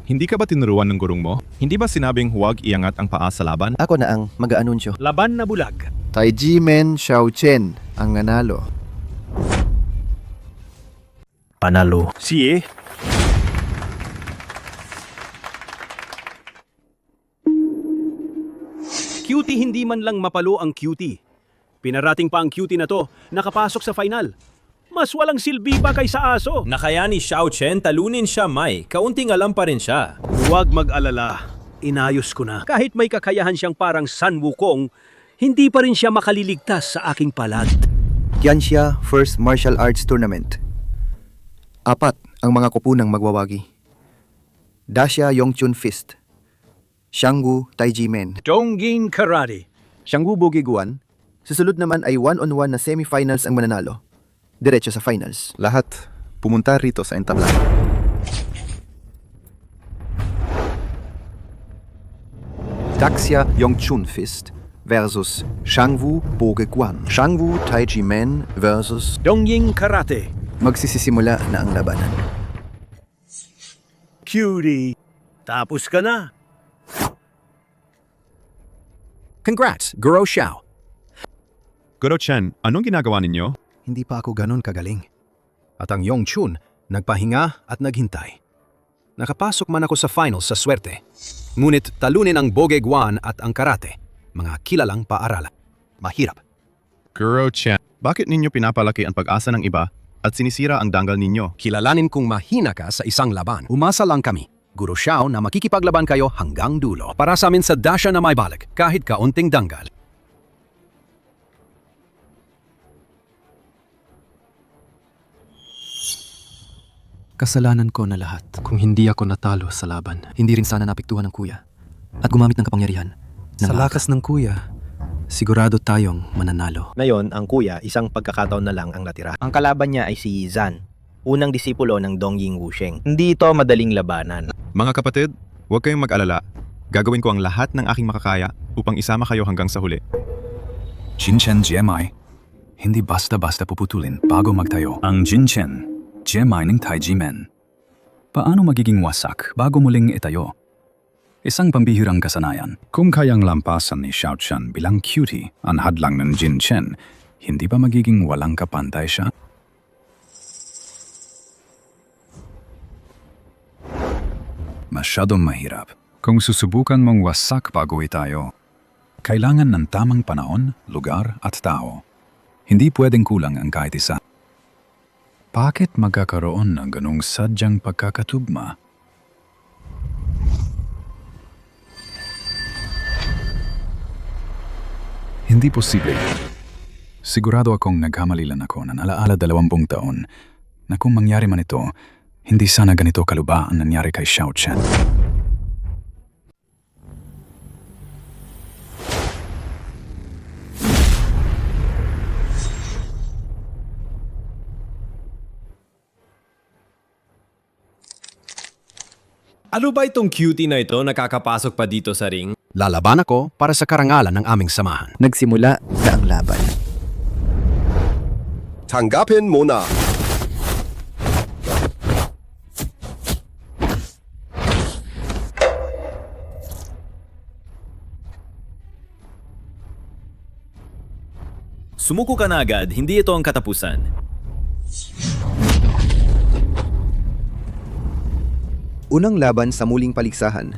Hindi ka ba tinuruan ng gurong mo? Hindi ba sinabing huwag iangat ang paa sa laban? Ako na ang mag-aanunsyo. Laban na bulag. Taiji Men Xiao Chen ang nanalo. panalo. Siye? cutie hindi man lang mapalo ang cutie. Pinarating pa ang cutie na to, nakapasok sa final. Mas walang silbi pa kaysa aso. Na kaya ni Xiao Chen talunin siya, Mai. Kaunting alam pa rin siya. Huwag mag-alala. Inayos ko na. Kahit may kakayahan siyang parang Sun Wukong, hindi pa rin siya makaliligtas sa aking palad. Qianxia First Martial Arts Tournament. 4 ang mga kupunang magwawagi. Daxia Yongchun Fist. Xiangwu Taiji Men. Dongying Karate. Xiangwu Bogi Guan. Susunod naman ay 1-on-1 na semifinals ang mananalo. Diretso sa finals. Lahat pumunta rito sa entablan. Daxia Yongchun Fist versus Xiangwu Boge Guan. Xiangwu Taiji Men versus Dongying Karate. Magsisisimula na ang labanan. Cutie, tapos ka na. Congrats, Guro Xiao. Guro Chen, anong ginagawa ninyo? Hindi pa ako ganon kagaling. At ang Yongchun, nagpahinga at naghintay. Nakapasok man ako sa finals sa swerte. Ngunit talunin ang Boge Guan at ang karate, mga kilalang paaralan. Mahirap. Guro Chen, bakit ninyo pinapalaki ang pag-asa ng iba at sinisira ang danggal ninyo? Kilalanin kung mahina ka sa isang laban. Umasa lang kami, Guro Xiao, na makikipaglaban kayo hanggang dulo. Para sa amin sa Daxia na may balik, kahit kaunting danggal. Kasalanan ko na lahat. Kung hindi ako natalo sa laban, hindi rin sana napiktuhan ng kuya. At gumamit ng kapangyarihan. Sa lakas ng kuya, sigurado tayong mananalo. Ngayon, ang kuya, isang pagkakataon na lang ang natira. Ang kalaban niya ay si Zan, unang disipulo ng Dongying Wusheng. Hindi ito madaling labanan. Mga kapatid, huwag kayong mag-alala. Gagawin ko ang lahat ng aking makakaya upang isama kayo hanggang sa huli. Jinchen GMI, hindi basta-basta puputulin bago magtayo. Ang Jinchen GMI ng Taiji Men. Paano magiging wasak bago muling itayo? Isang pambihirang kasanayan. Kung kayang lampasan ni Xiao Chen bilang cutie ang hadlang ng Jinchen, hindi ba magiging walang kapantay siya? Masyadong mahirap. Kung susubukan mong wasak bago itayo, kailangan ng tamang panahon, lugar at tao. Hindi pwedeng kulang ang kahit isa. Bakit magkakaroon ng ganong sadyang pagkakatugma? Hindi posible. Sigurado akong nagkamali lang ako ng alaala 20 taon na kung mangyari man ito, hindi sana ganito kaluba ang nangyari kay Xiao Chen. Ano ba itong cutie na ito nakakapasok pa dito sa ring? Lalaban ako para sa karangalan ng aming samahan. Nagsimula na ang laban. Tanggapin mo na. Sumuko ka na agad, hindi ito ang katapusan. Unang laban sa muling paligsahan.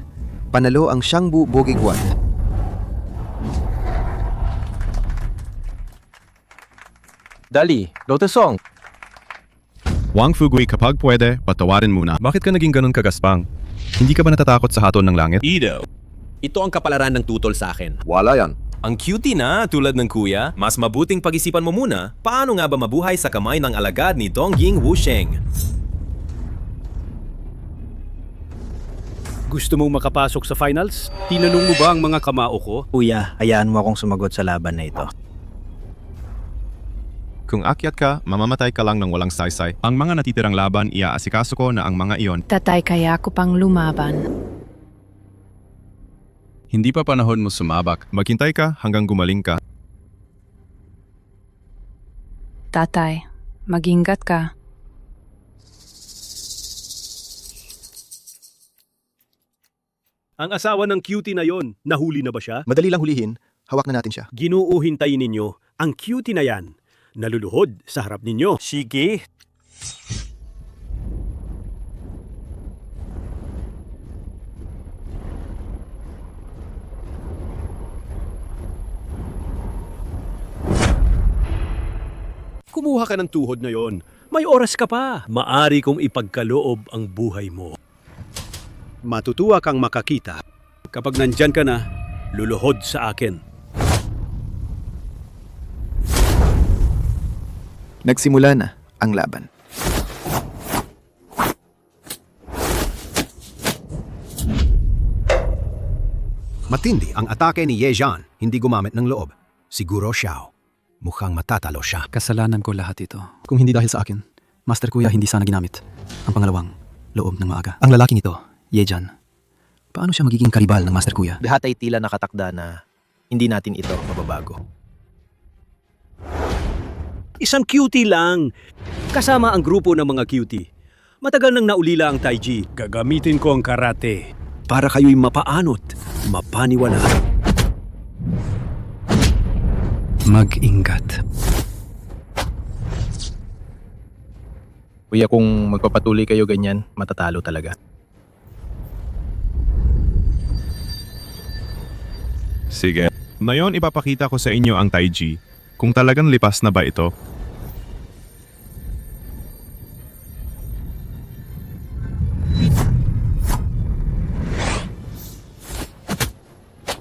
Panalo ang Xiangwu Boge Guan. Dali, Lotus Song. Wang Fugui, kapag pwede, patawarin muna. Bakit ka naging ganun kagaspang? Hindi ka ba natatakot sa haton ng langit? Ido. Ito ang kapalaran ng tutol sa akin. Wala yan. Ang cutie na, tulad ng kuya, mas mabuting pag-isipan mo muna, paano nga ba mabuhay sa kamay ng alagad ni Dongying Wusheng? Gusto mong makapasok sa finals? Tinanong mo ba ang mga kamao ko? Kuya, hayaan mo akong sumagot sa laban na ito. Kung akyat ka, mamamatay ka lang ng walang saysay. Ang mga natitirang laban, iaasikaso ko na ang mga iyon. Tatay, kaya ako pang lumaban. Hindi pa panahon mo sumabak. Maghintay ka hanggang gumaling ka. Tatay, mag-ingat ka. Ang asawa ng cutie na yon, nahuli na ba siya? Madali lang hulihin. Hawak na natin siya. Ginuuhintayin ninyo ang cutie na yan. Naluluhod sa harap ninyo. Sige. Kumuha ka ng tuhod na yon. May oras ka pa. Maari kong ipagkaloob ang buhay mo. Matutuwa kang makakita. Kapag nandyan ka na, luluhod sa akin. Nagsimula na ang laban. Matindi ang atake ni Ye Zhan, hindi gumamit ng loob. Siguro Xiao. Mukhang matatalo siya. Kasalanan ko lahat ito. Kung hindi dahil sa akin, Master Kuya hindi sana ginamit ang pangalawang loob ng maaga. Ang lalaking ito, Ye Zhan, paano siya magiging karibal ng Master Kuya? Lahat ay tila nakatakda na hindi natin ito mababago. Isang cutie lang. Kasama ang grupo ng mga cutie. Matagal nang naulila ang Taiji. Gagamitin ko ang karate para kayo'y mapaanot, mapaniwala. Mag-ingat. Kuya, kung magpapatuloy kayo ganyan, matatalo talaga. Sige. Ngayon ipapakita ko sa inyo ang Taiji. Kung talagang lipas na ba ito?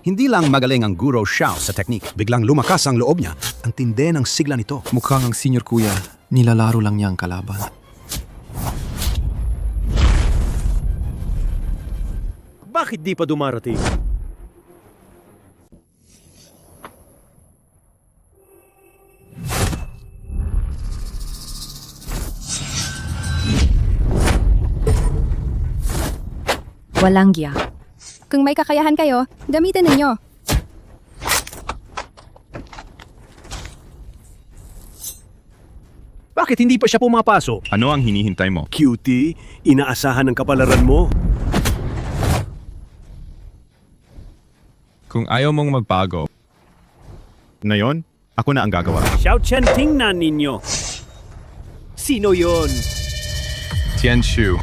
Hindi lang magaling ang Guro Xiao sa teknik, biglang lumakas ang loob niya. Ang tindi ng sigla nito. Mukhang ang Senior Kuya, nilalaro lang niya ang kalaban. Bakit di pa dumarating? Walang giya. Kung may kakayahan kayo, gamitin ninyo. Bakit hindi pa siya pumapasok? Ano ang hinihintay mo? Cutie, inaasahan ng kapalaran mo. Kung ayaw mong magbago, ngayon, ako na ang gagawa. Xiao Chen, tingnan ninyo. Sino yon? Tianshu.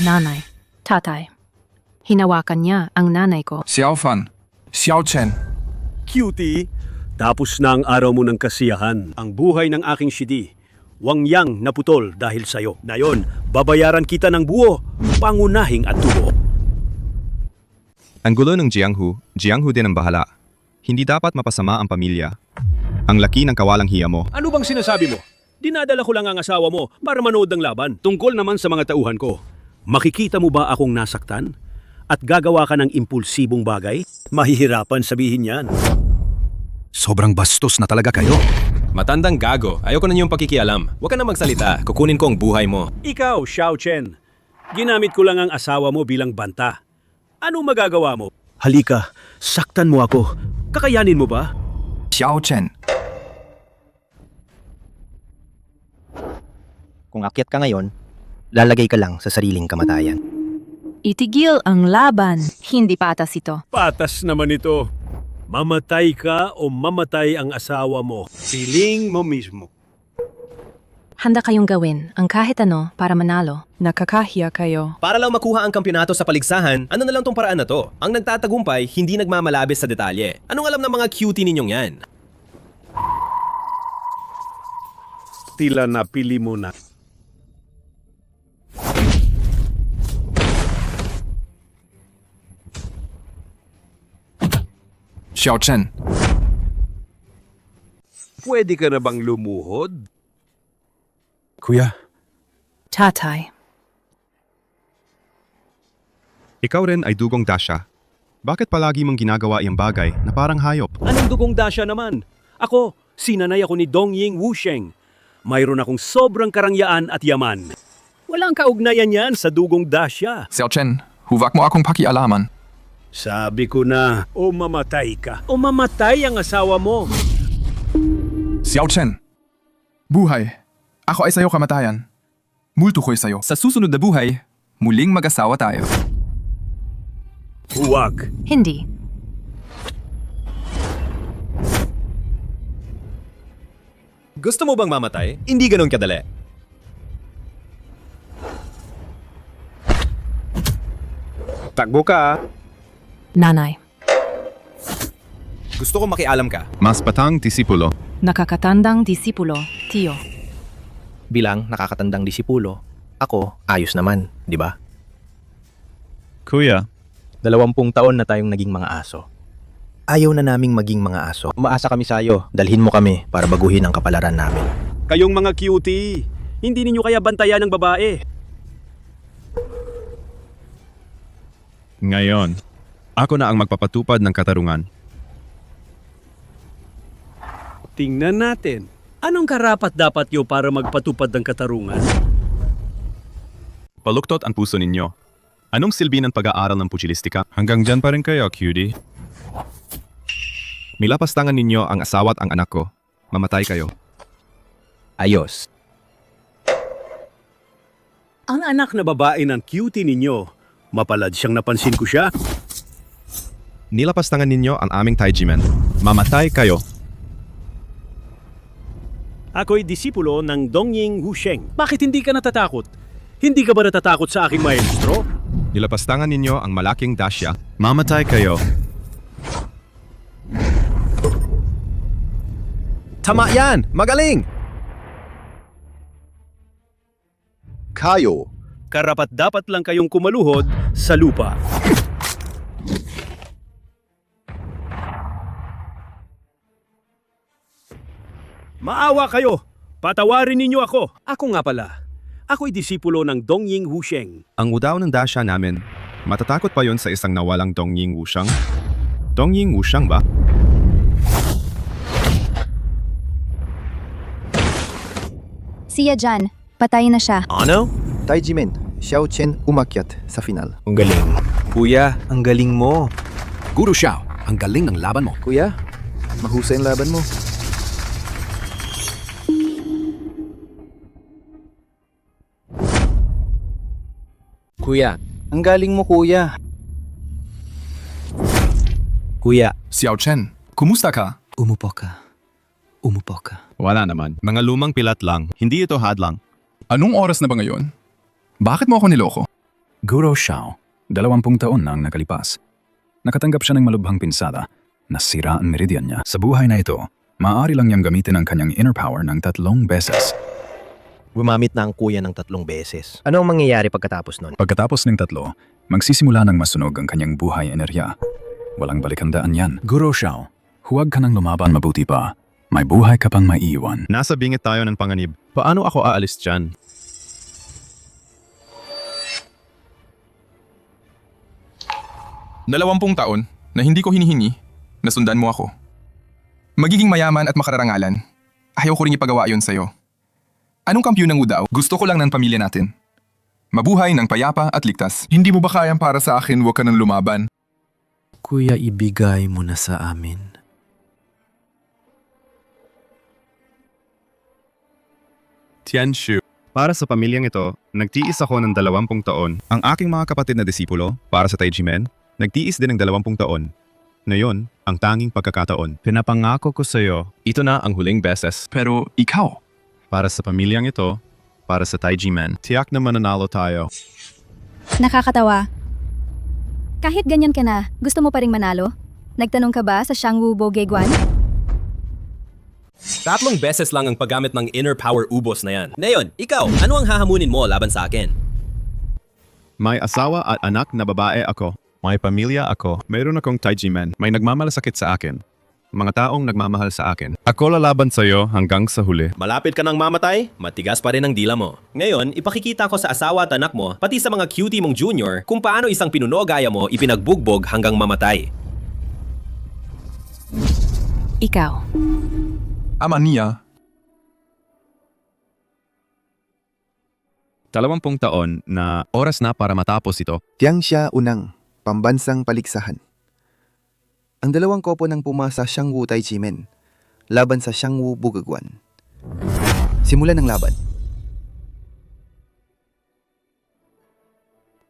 Nanay, tatay. Hinawakan niya ang nanay ko. Xiao Fan. Xiao Chen. Cutie, tapos na ang araw mo ng kasiyahan. Ang buhay ng aking shidi, Wangyang naputol dahil sa'yo. Ngayon, babayaran kita ng buo, pangunahing at tubo. Ang gulo ng Jianghu din ang bahala. Hindi dapat mapasama ang pamilya. Ang laki ng kawalang hiya mo. Ano bang sinasabi mo? Dinadala ko lang ang asawa mo para manood ng laban. Tungkol naman sa mga tauhan ko. Makikita mo ba akong nasaktan? At gagawa ka ng impulsibong bagay? Mahihirapan sabihin yan. Sobrang bastos na talaga kayo. Matandang gago. Ayoko na niyong pakikialam. Huwag ka na magsalita. Kukunin ko ang buhay mo. Ikaw, Xiao Chen. Ginamit ko lang ang asawa mo bilang banta. Anong magagawa mo? Halika, saktan mo ako. Kakayanin mo ba? Xiao Chen. Kung akyat ka ngayon, lalagay ka lang sa sariling kamatayan. Itigil ang laban. Hindi patas ito. Patas naman ito. Mamatay ka o mamatay ang asawa mo. Piling mo mismo. Handa kayong gawin ang kahit ano para manalo. Nakakahiya kayo. Para lang makuha ang kampyonato sa paligsahan, ano na lang tong paraan na to? Ang nagtatagumpay, hindi nagmamalabis sa detalye. Anong alam ng mga cutie ninyong yan? Tila napili mo na. Xiao Chen. Pwede ka na bang lumuhod? Kuya, Tatay. Ikaw rin ay dugong dasya. Bakit palagi mong ginagawa iyang bagay na parang hayop? Anong dugong dasya naman? Ako, sinanay ako ni Dongying Wusheng. Mayroon akong sobrang karangyaan at yaman. Walang kaugnayan yan sa dugong dasya. Xiao Chen, huwag mo akong pakialaman. Sabi ko na, o mamatay ka. O mamatay ang asawa mo. Xiao Chen. Buhay. Ako ay sa'yo kamatayan. Multo ko'y sa'yo. Sa susunod na buhay, muling mag-asawa tayo. Huwag. Hindi. Gusto mo bang mamatay? Hindi ganun kadali. Takbo ka. Nanay. Gusto ko makialam ka. Mas patang disipulo. Nakakatandang disipulo, Tio. Bilang nakakatandang disipulo, ako ayos naman, di ba? Kuya, 20 taon na tayong naging mga aso. Ayaw na naming maging mga aso. Umaasa kami sa'yo, dalhin mo kami para baguhin ang kapalaran namin. Kayong mga cutie, hindi ninyo kaya bantayan ng babae. ngayon, ako na ang magpapatupad ng katarungan. Tingnan natin, anong karapat dapat nyo para magpatupad ng katarungan? Paluktot ang puso ninyo. Anong silbi ng pag-aaral ng pugilistika? Hanggang dyan pa rin kayo, cutie. Milapastangan ninyo ang asawa at ang anak ko. Mamatay kayo. Ayos. Ang anak na babae ng cutie ninyo, mapalad siyang napansin ko siya. Nilapastangan ninyo ang aming Taijimen. Mamatay kayo. Ako'y disipulo ng Dongying Wusheng. Bakit hindi ka natatakot? Hindi ka ba natatakot sa aking maestro? Nilapastangan ninyo ang malaking dasya. Mamatay kayo. Tama yan! Magaling! Kayo. Karapat-dapat lang kayong kumaluhod sa lupa. Maawa kayo! Patawarin ninyo ako! Ako nga pala. Ako'y disipulo ng Dongying Wusheng. Ang udaw ng dasya namin, matatakot pa yon sa isang nawalang Dongying Wusheng? Dongying Wusheng ba? Siya dyan. Patay na siya. Ano? Taijimen, Xiao Chen umakyat sa final. Ang galing. Kuya, ang galing mo. Guru Xiao, ang galing ng laban mo. Kuya, mahusay ang laban mo. Kuya. Ang galing mo, kuya. Kuya. Xiao Chen, kumusta ka? Umupo ka. Umupo ka. Wala naman. Mga lumang pilat lang. Hindi ito hadlang. Anong oras na ba ngayon? Bakit mo ako niloko? Guro Xiao, 20 taon na ang nakalipas. Nakatanggap siya ng malubhang pinsala. Nasira ang meridian niya. Sa buhay na ito, maaari lang niyang gamitin ang kanyang inner power ng 3 beses. Gumamit na ang kuya ng 3 beses. Ano ang mangyayari pagkatapos nun? Pagkatapos ng 3, magsisimula ng masunog ang kanyang buhay enerhiya. Walang balikandaan yan. Guro Xiao, huwag ka nang lumaban, mabuti pa. May buhay ka pang maiiwan. Nasa bingit tayo ng panganib. Paano ako aalis dyan? Dalawampung taon na hindi ko hinihingi, nasundan mo ako. Magiging mayaman at makararangalan. Ayaw ko rin ipagawa yon sa'yo. Anong kampiyon ng udaw? Gusto ko lang ng pamilya natin. Mabuhay ng payapa at ligtas. Hindi mo ba kayang para sa akin huwag ka nang lumaban? Kuya, ibigay mo na sa amin. Tianshu. Para sa pamilyang ito, nagtiis ako ng 20 taon. Ang aking mga kapatid na disipulo, para sa Taijimen, nagtiis din ng 20 taon. Ngayon, ang tanging pagkakataon. Pinapangako ko sa iyo, ito na ang huling beses. Pero ikaw? Para sa pamilyang ito, para sa Taijimen, tiyak na mananalo tayo. Nakakatawa. Kahit ganyan ka na, gusto mo pa ring manalo? Nagtanong ka ba sa Shangwu Bogegwan? 3 beses lang ang paggamit ng inner power ubos na yan. Ngayon, ikaw, ano ang hahamunin mo laban sa akin? May asawa at anak na babae ako. May pamilya ako. Mayroon akong Taijimen. May nagmamalasakit sa akin. Mga taong nagmamahal sa akin. Ako lalaban sa iyo hanggang sa huli. Malapit ka nang mamatay, matigas pa rin ang dila mo. Ngayon, ipakikita ko sa asawa at anak mo, pati sa mga cutie mong junior, kung paano isang pinunogaya mo ipinagbugbog hanggang mamatay. Ikaw. Ama niya. 20 taon na oras na para matapos ito. Tianxia Unang, pambansang paligsahan. Ang 2 kopo ng pumasa Shangwu Taijimen, laban sa Shangwu Bogegwan. Simulan ng laban.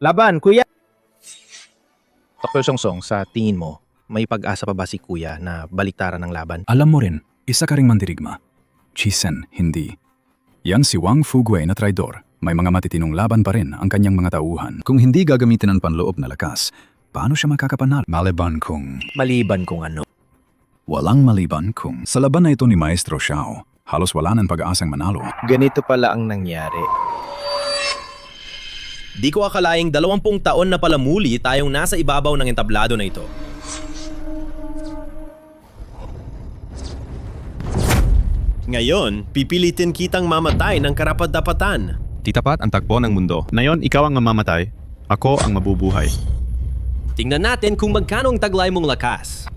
Laban, kuya! Dr. Songsong, sa tingin mo, may pag-asa pa ba si kuya na baliktaran ng laban? Alam mo rin, isa ka ring mandirigma. Chisen, hindi. Yan si Wang Fugui na traidor. May mga matitinong laban pa rin ang kanyang mga tauhan. Kung hindi gagamitin ang panloob na lakas, paano siya makakapanalo? Maliban kung ano? Walang maliban kung sa laban na ito ni Maestro Xiao, halos wala nang pag-aasang manalo. Ganito pala ang nangyari. Di ko akalaing 20 taon na pala muli tayong nasa ibabaw ng entablado na ito. Ngayon, pipilitin kitang mamatay ng karapat-dapatan. Titapat ang takbo ng mundo. Ngayon, ikaw ang mamamatay. Ako ang mabubuhay. Tingnan natin kung magkano ang taglay mong lakas.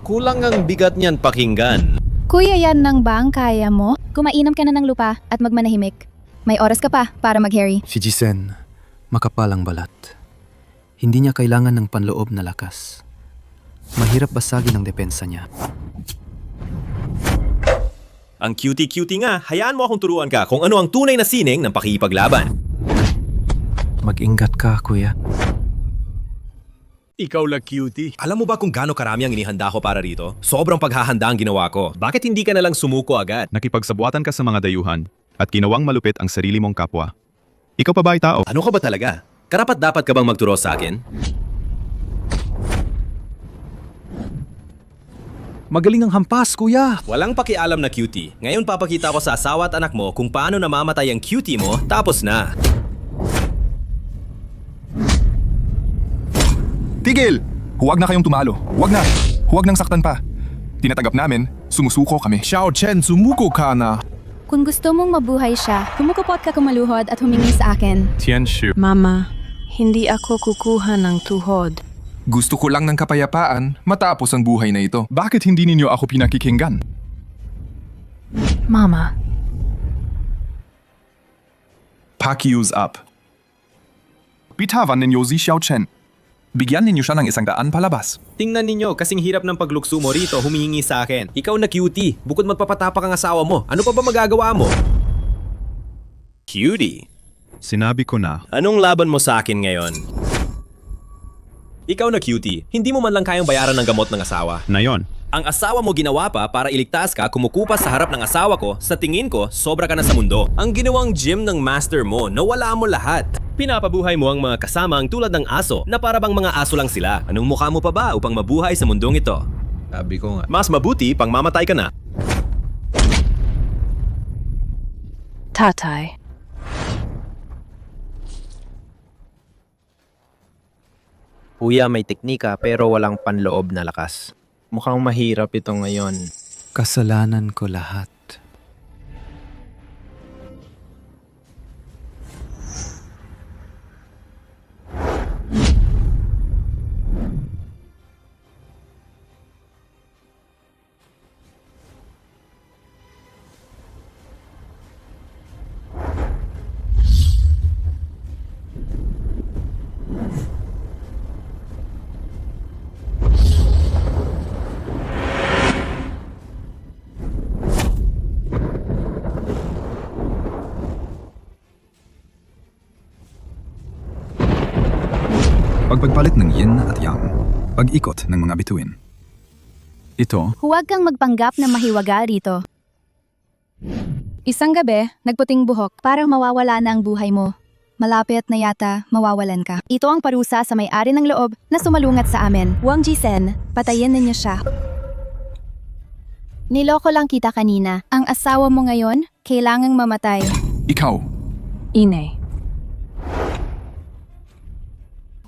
Kulang ang bigat niyan pakinggan. Kuya, yan ng bang kaya mo? Kumainom ka na ng lupa at magmanahimik. May oras ka pa para mag-Harry. Si Jisen, makapal ang balat. Hindi niya kailangan ng panloob na lakas. Mahirap basagin ang depensa niya. Ang cutie-cutie nga, hayaan mo akong turuan ka kung ano ang tunay na sining ng pakikipaglaban. Mag-ingat ka, kuya. Ikaw la cutie. Alam mo ba kung gaano karami ang inihanda ko para rito? Sobrang paghahanda ang ginawa ko. Bakit hindi ka na lang sumuko agad? Nakipagsabuatan ka sa mga dayuhan at ginawang malupit ang sarili mong kapwa. Ikaw pa ba ay tao? Ano ka ba talaga? Karapat dapat ka bang magturo sa akin? Magaling ang hampas, kuya! Walang pakialam na cutie. Ngayon papakita ko sa asawa at anak mo kung paano namamatay ang cutie mo, tapos na. Tigil! Huwag na kayong tumalo. Huwag na. Huwag nang saktan pa. Tinatanggap namin, sumusuko kami. Xiao Chen, sumuko ka na. Kung gusto mong mabuhay siya, kumukupot ka kumaluhod at humingi sa akin. Tianshu. Mama, hindi ako kukuha ng tuhod. Gusto ko lang ng kapayapaan matapos ang buhay na ito. Bakit hindi ninyo ako pinakikinggan? Mama, Pakiuse up. Bitawan ninyo si Xiao Chen. Bigyan ninyo siya ng 100 palabas. Tingnan ninyo, kasing hirap ng paglukso mo rito, humihingi sa akin. Ikaw na cutie, bukod magpapatapak ang asawa mo, ano pa ba magagawa mo? Cutie? Sinabi ko na. Anong laban mo sa akin ngayon? Ikaw na cutie, hindi mo man lang kayang bayaran ng gamot ng asawa. Na yon. Ang asawa mo ginawa pa para iligtas ka kumukupas sa harap ng asawa ko, sa tingin ko, sobra ka na sa mundo. Ang ginawang gym ng master mo, nawala mo lahat. Pinapabuhay mo ang mga kasamang tulad ng aso na para bang mga aso lang sila. Anong mukha mo pa ba upang mabuhay sa mundong ito? Sabi ko nga. Mas mabuti pang mamatay ka na. tatay. Kuya, may teknika pero walang panloob na lakas. Mukhang mahirap ito ngayon. Kasalanan ko lahat. Pagpagpalit ng yin at yang, pag-ikot ng mga bituin. Ito, Huwag kang magpanggap na mahiwaga rito. Isang gabi, nagputing buhok para mawawala na ang buhay mo. Malapit na yata mawawalan ka. Ito ang parusa sa may-ari ng loob na sumalungat sa amin. Wang Jisen, patayin ninyo siya. Niloko lang kita kanina. Ang asawa mo ngayon, kailangang mamatay. Ikaw. Ine.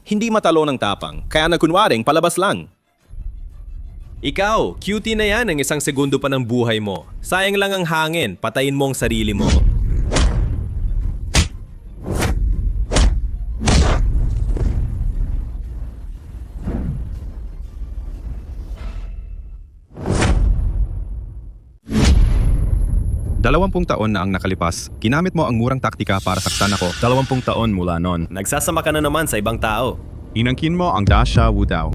Hindi matalo ng tapang, kaya nagkunwaring palabas lang. Ikaw, cutie na yan ang 1 segundo pa ng buhay mo. Sayang lang ang hangin, patayin mo ang sarili mo. Dalawampung taon na ang nakalipas. Ginamit mo ang murang taktika para saktan ako. 20 taon mula noon. Nagsasama ka na naman sa ibang tao. Inangkin mo ang Dasha Wudao.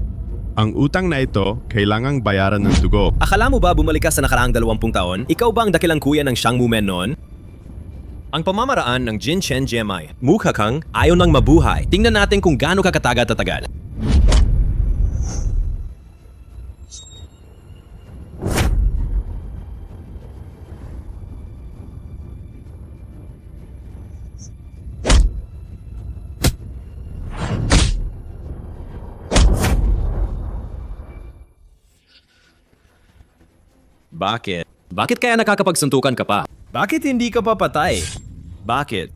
Ang utang na ito, kailangang bayaran ng dugo. Akala mo ba bumalik ka sa nakaraang 20 taon? Ikaw ba ang dakilang kuya ng Xiangmu Men noon? Ang pamamaraan ng Jin Chen Jemai, mukha kang ayaw nang mabuhay. Tingnan natin kung gaano ka katagal-tatagal. Bakit? Bakit kaya nakakapagsuntukan ka pa? Bakit hindi ka pa patay? Bakit?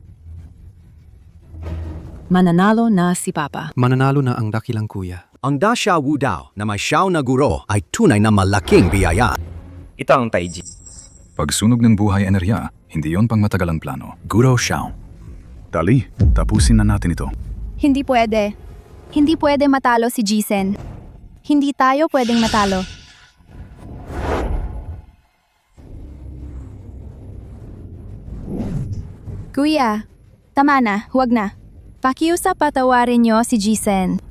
Mananalo na si Papa. Mananalo na ang dakilang kuya. Ang Da Xiao Wu Dao na may Xiao na guro ay tunay na malaking biyaya. Ito ang Taiji. Pagsunog ng buhay enerhiya, hindi yon pang matagalang plano. Guro Xiao. Dali, tapusin na natin ito. Hindi pwede. Hindi pwede matalo si Jisen. Hindi tayo pwedeng matalo. Kuya, tama na, huwag na. Pakiusap patawarin niyo si Jisen.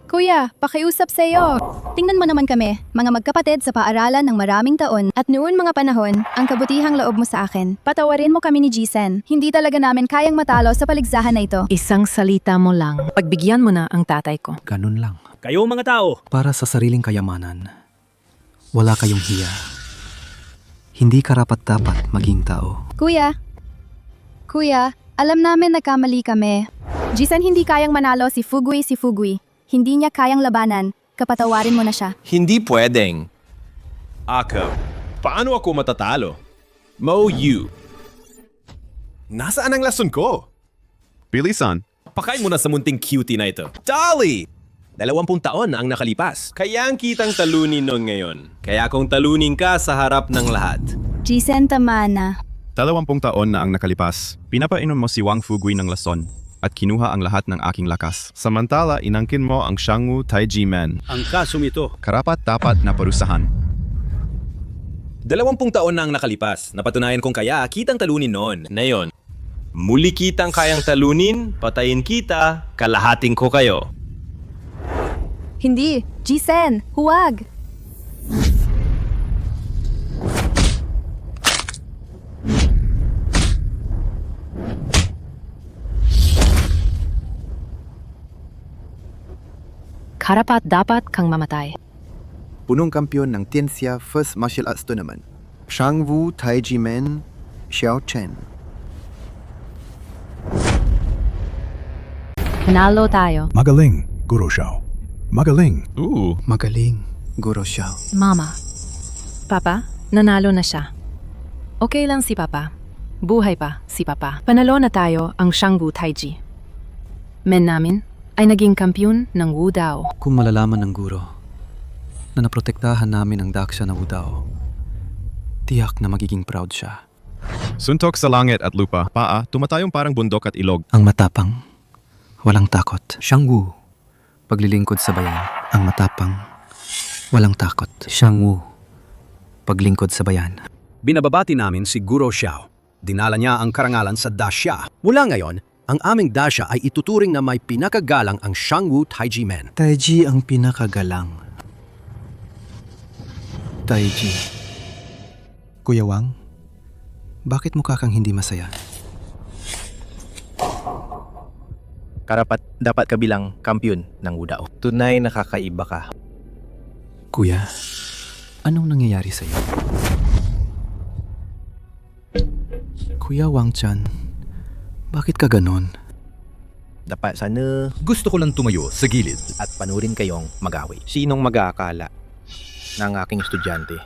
Kuya, pakiusap sa'yo. Tingnan mo naman kami, mga magkapatid sa paaralan ng maraming taon at noon mga panahon, ang kabutihang loob mo sa akin. Patawarin mo kami ni Jisen. Hindi talaga namin kayang matalo sa paligsahan na ito. Isang salita mo lang. Pagbigyan mo na ang tatay ko. Ganun lang. Kayo mga tao, Para sa sariling kayamanan, wala kayong hiya. Hindi karapat-dapat maging tao. Kuya, alam namin nagkamali kami. Jisen hindi kayang manalo si Fugui. Hindi niya kayang labanan. Kapatawarin mo na siya. Hindi pwedeng. Ako, paano ako matatalo? Mo Yu. Nasaan ang lason ko? Bilisan. Pakain mo na sa munting cutie na ito. Dolly! 20 taon ang nakalipas. Kaya ang kitang talunin nun ngayon. Kaya kung talunin ka sa harap ng lahat. Jisen, tama na. 20 taon na ang nakalipas. Pinapainom mo si Wang Fugui ng lason at kinuha ang lahat ng aking lakas. Samantala, inangkin mo ang Shangwu Taiji Men. ang kasong ito. Karapat-dapat na parusahan. 20 taon na ang nakalipas. Napatunayan kong kaya kitang talunin noon. Ngayon, muli kitang kayang talunin, patayin kita, kalahating ko kayo. Hindi, Jisen, huwag. Karapat dapat kang mamatay. Punong kampiyon ng Tianxia First Martial Arts Tournament. Shangwu Taiji Men Xiao Chen. Panalo tayo. Magaling, Guro Xiao. Magaling. Magaling, Guro Xiao. Mama. Papa, nanalo na siya. Okay lang si Papa. Buhay pa si Papa. Panalo na tayo ang Shangwu Taiji. Men namin ay naging kampiyon ng Wu Dao. Kung malalaman ng guro na naprotektahan namin ang daksya na Wu Dao, tiyak na magiging proud siya. Suntok sa langit at lupa. Paa, tumatayong parang bundok at ilog. Ang matapang, walang takot. Shangwu, paglilingkod sa bayan. Ang matapang, walang takot. Shangwu, paglingkod sa bayan. Binababati namin si Guro Xiao. Dinala niya ang karangalan sa Da Xia. Mula ngayon, ang aming Da Xia ay ituturing na may pinakagalang ang Shangwu Taiji Men. Taiji ang pinakagalang. Taiji. Kuya Wang, bakit mukha kang hindi masaya? Karapat dapat ka bilang kampiyon ng Wu Dao. Tunay nakakaiba ka. Kuya, anong nangyayari sa'yo? Kuya Wang Chan, bakit ka ganon? Dapat sana Gusto ko lang tumayo sa gilid. at panurin kayong mag-away. Sinong mag-aakala na ang aking estudyante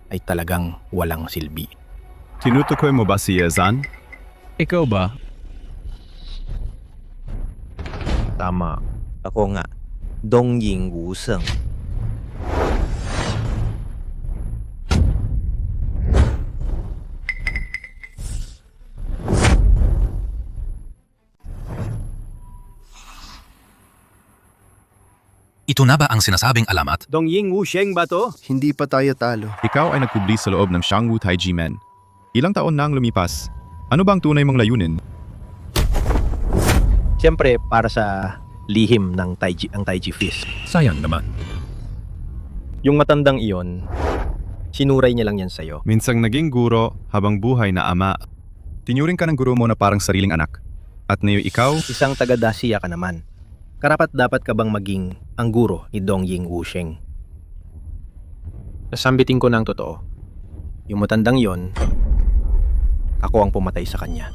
ay talagang walang silbi? Tinutukoy mo ba si Yazan? Ikaw ba? Tama. Ako nga. Dongying Wuseng. Ito na ba ang sinasabing alamat? Dongying Wusheng ba to? Hindi pa tayo talo. Ikaw ay nagpublis sa loob ng Shangwu Taiji Men. Ilang taon na ang lumipas? Ano ba ang tunay mong layunin? Siyempre, para sa lihim ng Taiji Fist. Sayang naman. Yung matandang iyon, sinuray niya lang yan sa'yo. Minsang naging guro habang buhay na ama. Tinuring ka ng guro mo na parang sariling anak. At ngayon ikaw, Isang taga-Dacia ka naman. Karapat dapat ka bang maging ang guro ni Dongying Wusheng? Nasambitin ko ng totoo. Yung matandang yon, ako ang pumatay sa kanya.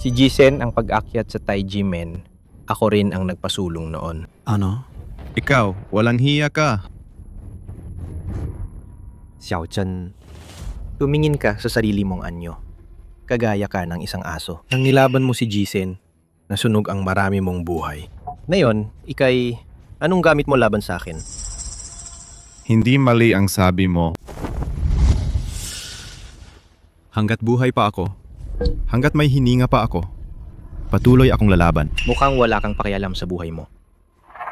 Si Jisen ang pag-akyat sa Taiji Men. Ako rin ang nagpasulong noon. Ano? ikaw, walang hiya ka. Xiao Chen, tumingin ka sa sarili mong anyo. Kagaya ka ng isang aso. Nang nilaban mo si Jisen, nasunog ang marami mong buhay. Ngayon, ikay, anong gamit mo laban sa akin? Hindi mali ang sabi mo. Hanggat buhay pa ako, hanggat may hininga pa ako, patuloy akong lalaban. Mukhang wala kang pakialam sa buhay mo.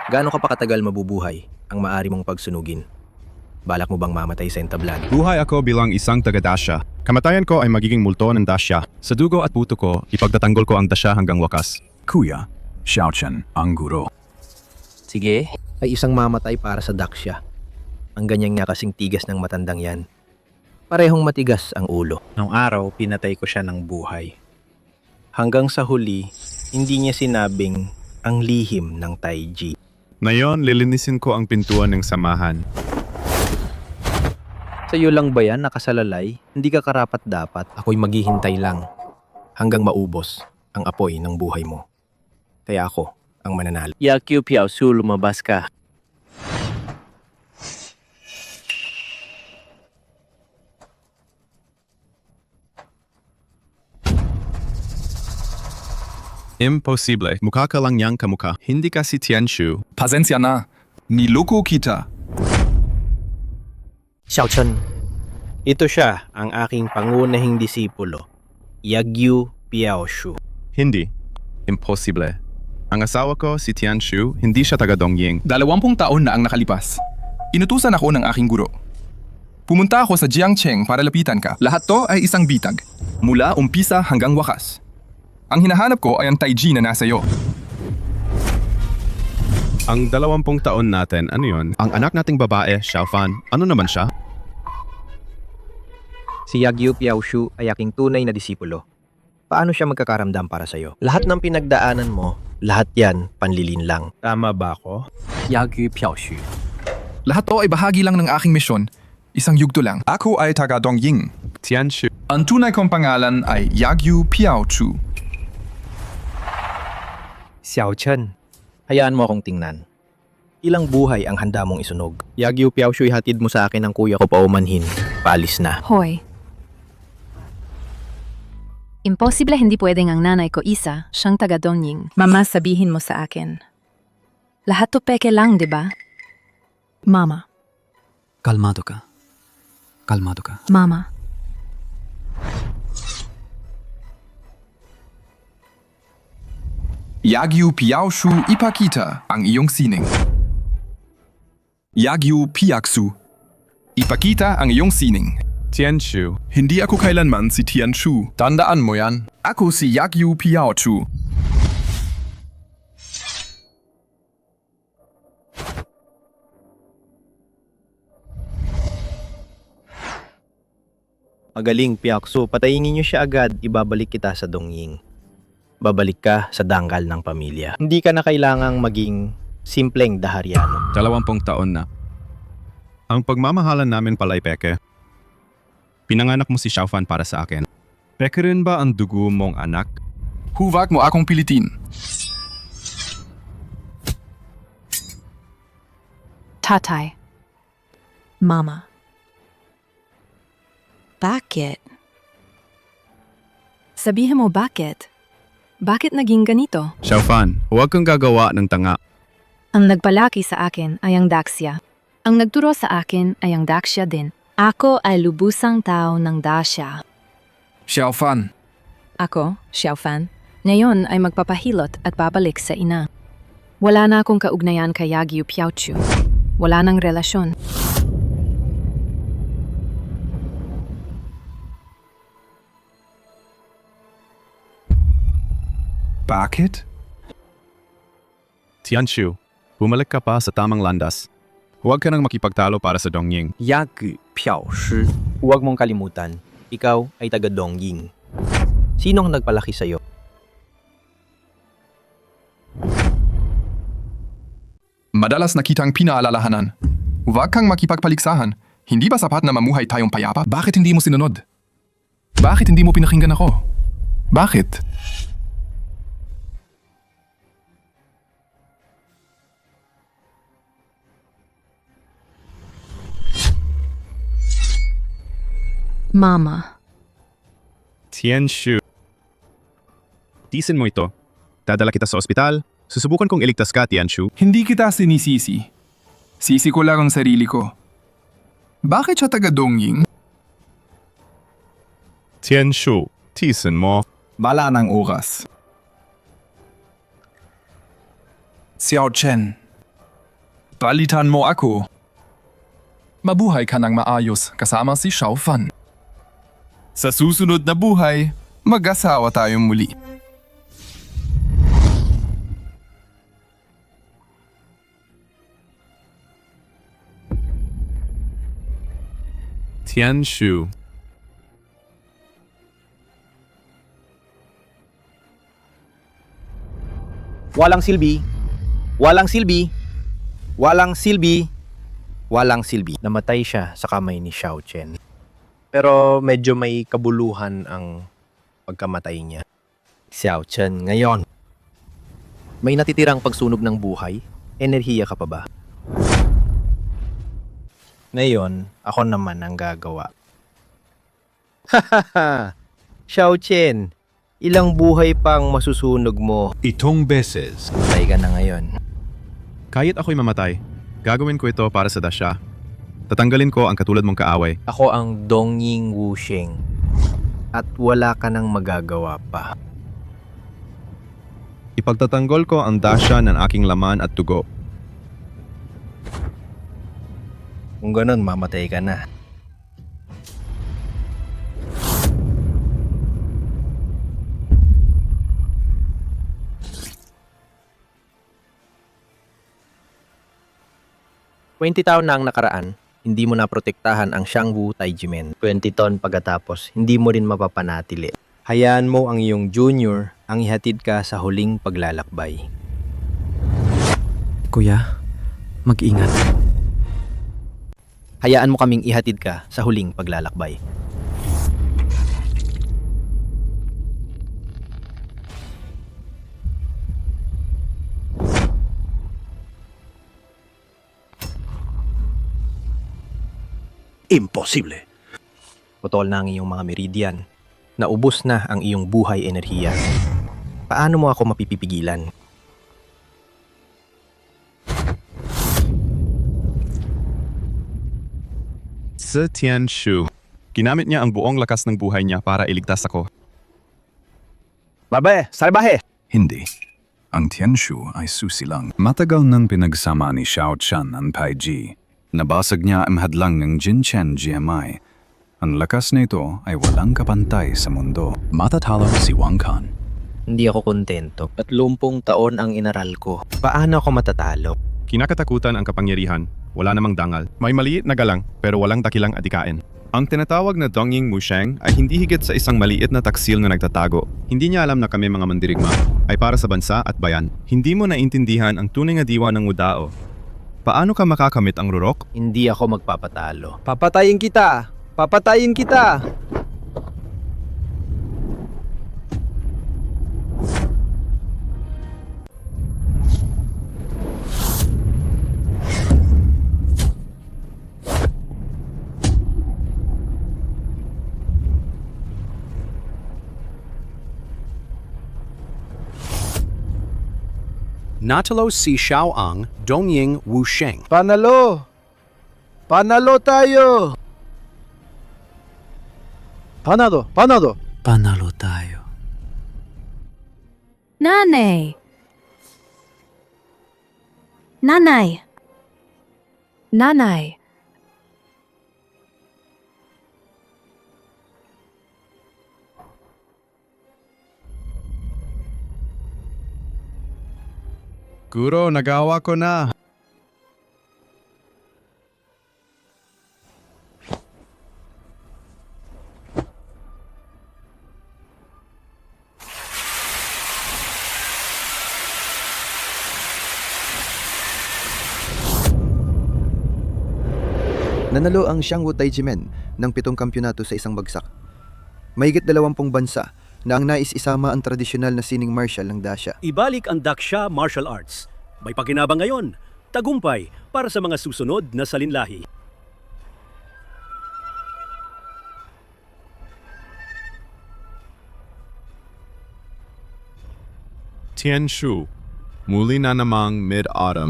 Gaano ka pa katagal mabubuhay ang maari mong pagsunugin? Balak mo bang mamatay sa entablado? Buhay ako bilang isang taga-Dasha. Kamatayan ko ay magiging multo ng Dasha. Sa dugo at puto ko, ipagtatanggol ko ang Dasha hanggang wakas. Kuya, Xiao Chen, ang guro. Sige, ay isang mamatay para sa Daksha. Ang ganyan nga kasing tigas ng matandang yan. Parehong matigas ang ulo. Nung araw, pinatay ko siya ng buhay. Hanggang sa huli, hindi niya sinabing ang lihim ng Taiji. Ngayon, lilinisin ko ang pintuan ng samahan. Sa iyo lang ba yan nakasalalay? Hindi ka karapat-dapat. Ako'y maghihintay lang hanggang maubos ang apoy ng buhay mo. Kaya ako ang mananalo. Yakyu Piaosu, lumabas ka. Imposible. Mukha ka lang niyang kamukha. Hindi ka si Tianshu. Pasensya na. Niloko kita. Xiao Chen, ito siya ang aking pangunahing disipulo, Yakyu Piaoshu. Hindi. Imposible. Ang asawa ko, si Tianshu, hindi siya taga Dongying. 20 taon na ang nakalipas. Inutusan ako ng aking guro. Pumunta ako sa Jiangcheng para lapitan ka. Lahat to ay isang bitag. Mula umpisa hanggang wakas. Ang hinahanap ko ay ang Taiji na nasa iyo. Ang 20 taon natin, ano yun? Ang anak nating babae, Xiaofan, ano naman siya? Si Yakyu Piaoshu ay aking tunay na disipulo. Paano siya magkakaramdam para sa iyo? Lahat ng pinagdaanan mo, lahat yan panlilin lang. Tama ba ako? Yakyu Piaoshu. Lahat to ay bahagi lang ng aking misyon. Isang yugto lang. Ako ay taga Dongying. Tianshu. Ang tunay kong pangalan ay Yakyu Piaoshu. Xiao Chen, hayaan mo akong tingnan. Ilang buhay ang handa mong isunog. Yakyu Piaoshu, ihatid mo sa akin ang kuya ko paumanhin. Paalis na. Hoy. Imposible hindi pwedeng ang nanay ko isa, siyang taga Dongying. Mama, sabihin mo sa akin. Lahat to peke lang, di ba? Mama. Kalmado ka. Kalmado ka. Mama. Yakyu Piaoshu, ipakita ang iyong sining. Yakyu Piaksu, ipakita ang iyong sining. Tianshu. Hindi ako kailanman si Tianshu. Tandaan mo yan. Ako si Yakyu Piaoshu. Magaling, Piaksu. Patayin niyo siya agad. Ibabalik kita sa Dongying. Babalik ka sa dangkal ng pamilya. Hindi ka na kailangang maging simpleng daharyano. 20 taon na. Ang pagmamahalan namin pala'y peke. Pinanganak mo si Xiaofan para sa akin. Peke rin ba ang dugo mong anak? Huwag mo akong pilitin. Tatay. Mama. Bakit? Sabihin mo bakit? Bakit naging ganito? Xiaofan, huwag kang gagawa ng tanga. Ang nagpalaki sa akin ay ang Daxia. Ang nagturo sa akin ay ang Daxia din. Ako ay lubusang tao ng Daxia. Xiaofan. Ako, Xiaofan, ngayon ay magpapahilot at babalik sa ina. Wala na akong kaugnayan kay Yakyu Piaoshu. Wala nang relasyon. Bakit? Tianshu, bumalik ka pa sa tamang landas. Huwag ka nang makipagtalo para sa Dongying. Yakyu Piaoshu. Huwag mong kalimutan, ikaw ay taga Dongying. Sino ang nagpalaki sa'yo? Madalas nakitang pinaalalahanan. Huwag kang makipagpaligsahan. Hindi ba sapat na mamuhay tayong payapa? Bakit hindi mo sinunod? Bakit hindi mo pinakinggan ako? Bakit? Mama. Tianshu. Tisin mo ito. Dadala kita sa ospital. Susubukan kong iligtas ka, Tianshu. Hindi kita sinisisi. Sisi ko lang ang sarili ko. Bakit siya taga Dongying? Tianshu, tisin mo. Bala ng oras. Xiao Chen, palitan mo ako. Mabuhay ka ng maayos kasama si Xiao Fan. Sa susunod na buhay, mag-asawa tayong muli. Tianshu. Walang silbi. Walang silbi. Walang silbi. Walang silbi. Namatay siya sa kamay ni Xiao Chen. Pero medyo may kabuluhan ang pagkamatay niya. Xiao Chen, ngayon. May natitirang pagsunog ng buhay? Enerhiya ka pa ba? Ngayon, ako naman ang gagawa. Hahaha! Xiao Chen, ilang buhay pang masusunog mo? Itong beses. Patay ka na ngayon. Kahit ako'y mamatay, gagawin ko ito para sa Dasha. Tatanggalin ko ang katulad mong kaaway. Ako ang Dongying Wusheng. At wala ka nang magagawa pa. Ipagtatanggol ko ang Dasha ng aking laman at tugo. Kung ganun, mamatay ka na. Taon na ang nakaraan, hindi mo naprotektahan ang Shangwu Taijimen. 20 taon pagkatapos, hindi mo rin mapapanatili. Hayaan mo ang iyong junior ang ihatid ka sa huling paglalakbay. Kuya, mag-ingat. Hayaan mo kaming ihatid ka sa huling paglalakbay. Imposible. Putol na ang iyong mga meridian. Naubos na ang iyong buhay enerhiya. Paano mo ako mapipigilan? Sa Tianshu, ginamit niya ang buong lakas ng buhay niya para iligtas ako. Babae, salbahe! Hindi. Ang Tianshu ay susi lang. Matagal nang pinagsama ni Xiao Chen ang Pai Ji. Nabasag niya ang hadlang ng Jinchen GMI. Ang lakas na ito ay walang kapantay sa mundo. Matatalo si Wang Kan. Hindi ako kontento. 30 taon ang inaral ko. Paano ako matatalo? Kinakatakutan ang kapangyarihan. Wala namang dangal. May maliit na galang, pero walang dakilang adikain. Ang tinatawag na Dongying Wusheng ay hindi higit sa isang maliit na taksil na nagtatago. Hindi niya alam na kami mga mandirigma ay para sa bansa at bayan. Hindi mo naintindihan ang tunay na diwa ng Wudao. Paano ka makakamit ang rurok? Hindi ako magpapatalo. Papatayin kita! Papatayin kita! Natalo si Xiao Ang, Dongying Wusheng. Panalo! Panalo tayo! Panalo! Panalo! Panalo tayo. Nanay! Nanay! Nanay! Guro, nagawa ko na. Nanalo ang Shangwu Taijimen ng 7 kampyonato sa isang bagsak. Mahigit 20 bansa na ang nais isama ang tradisyonal na sining martial ng Dasha. Ibalik ang Daksha Martial Arts. May pakinabang ngayon. Tagumpay para sa mga susunod na salinlahi. Tianshu, muli na namang mid-autumn.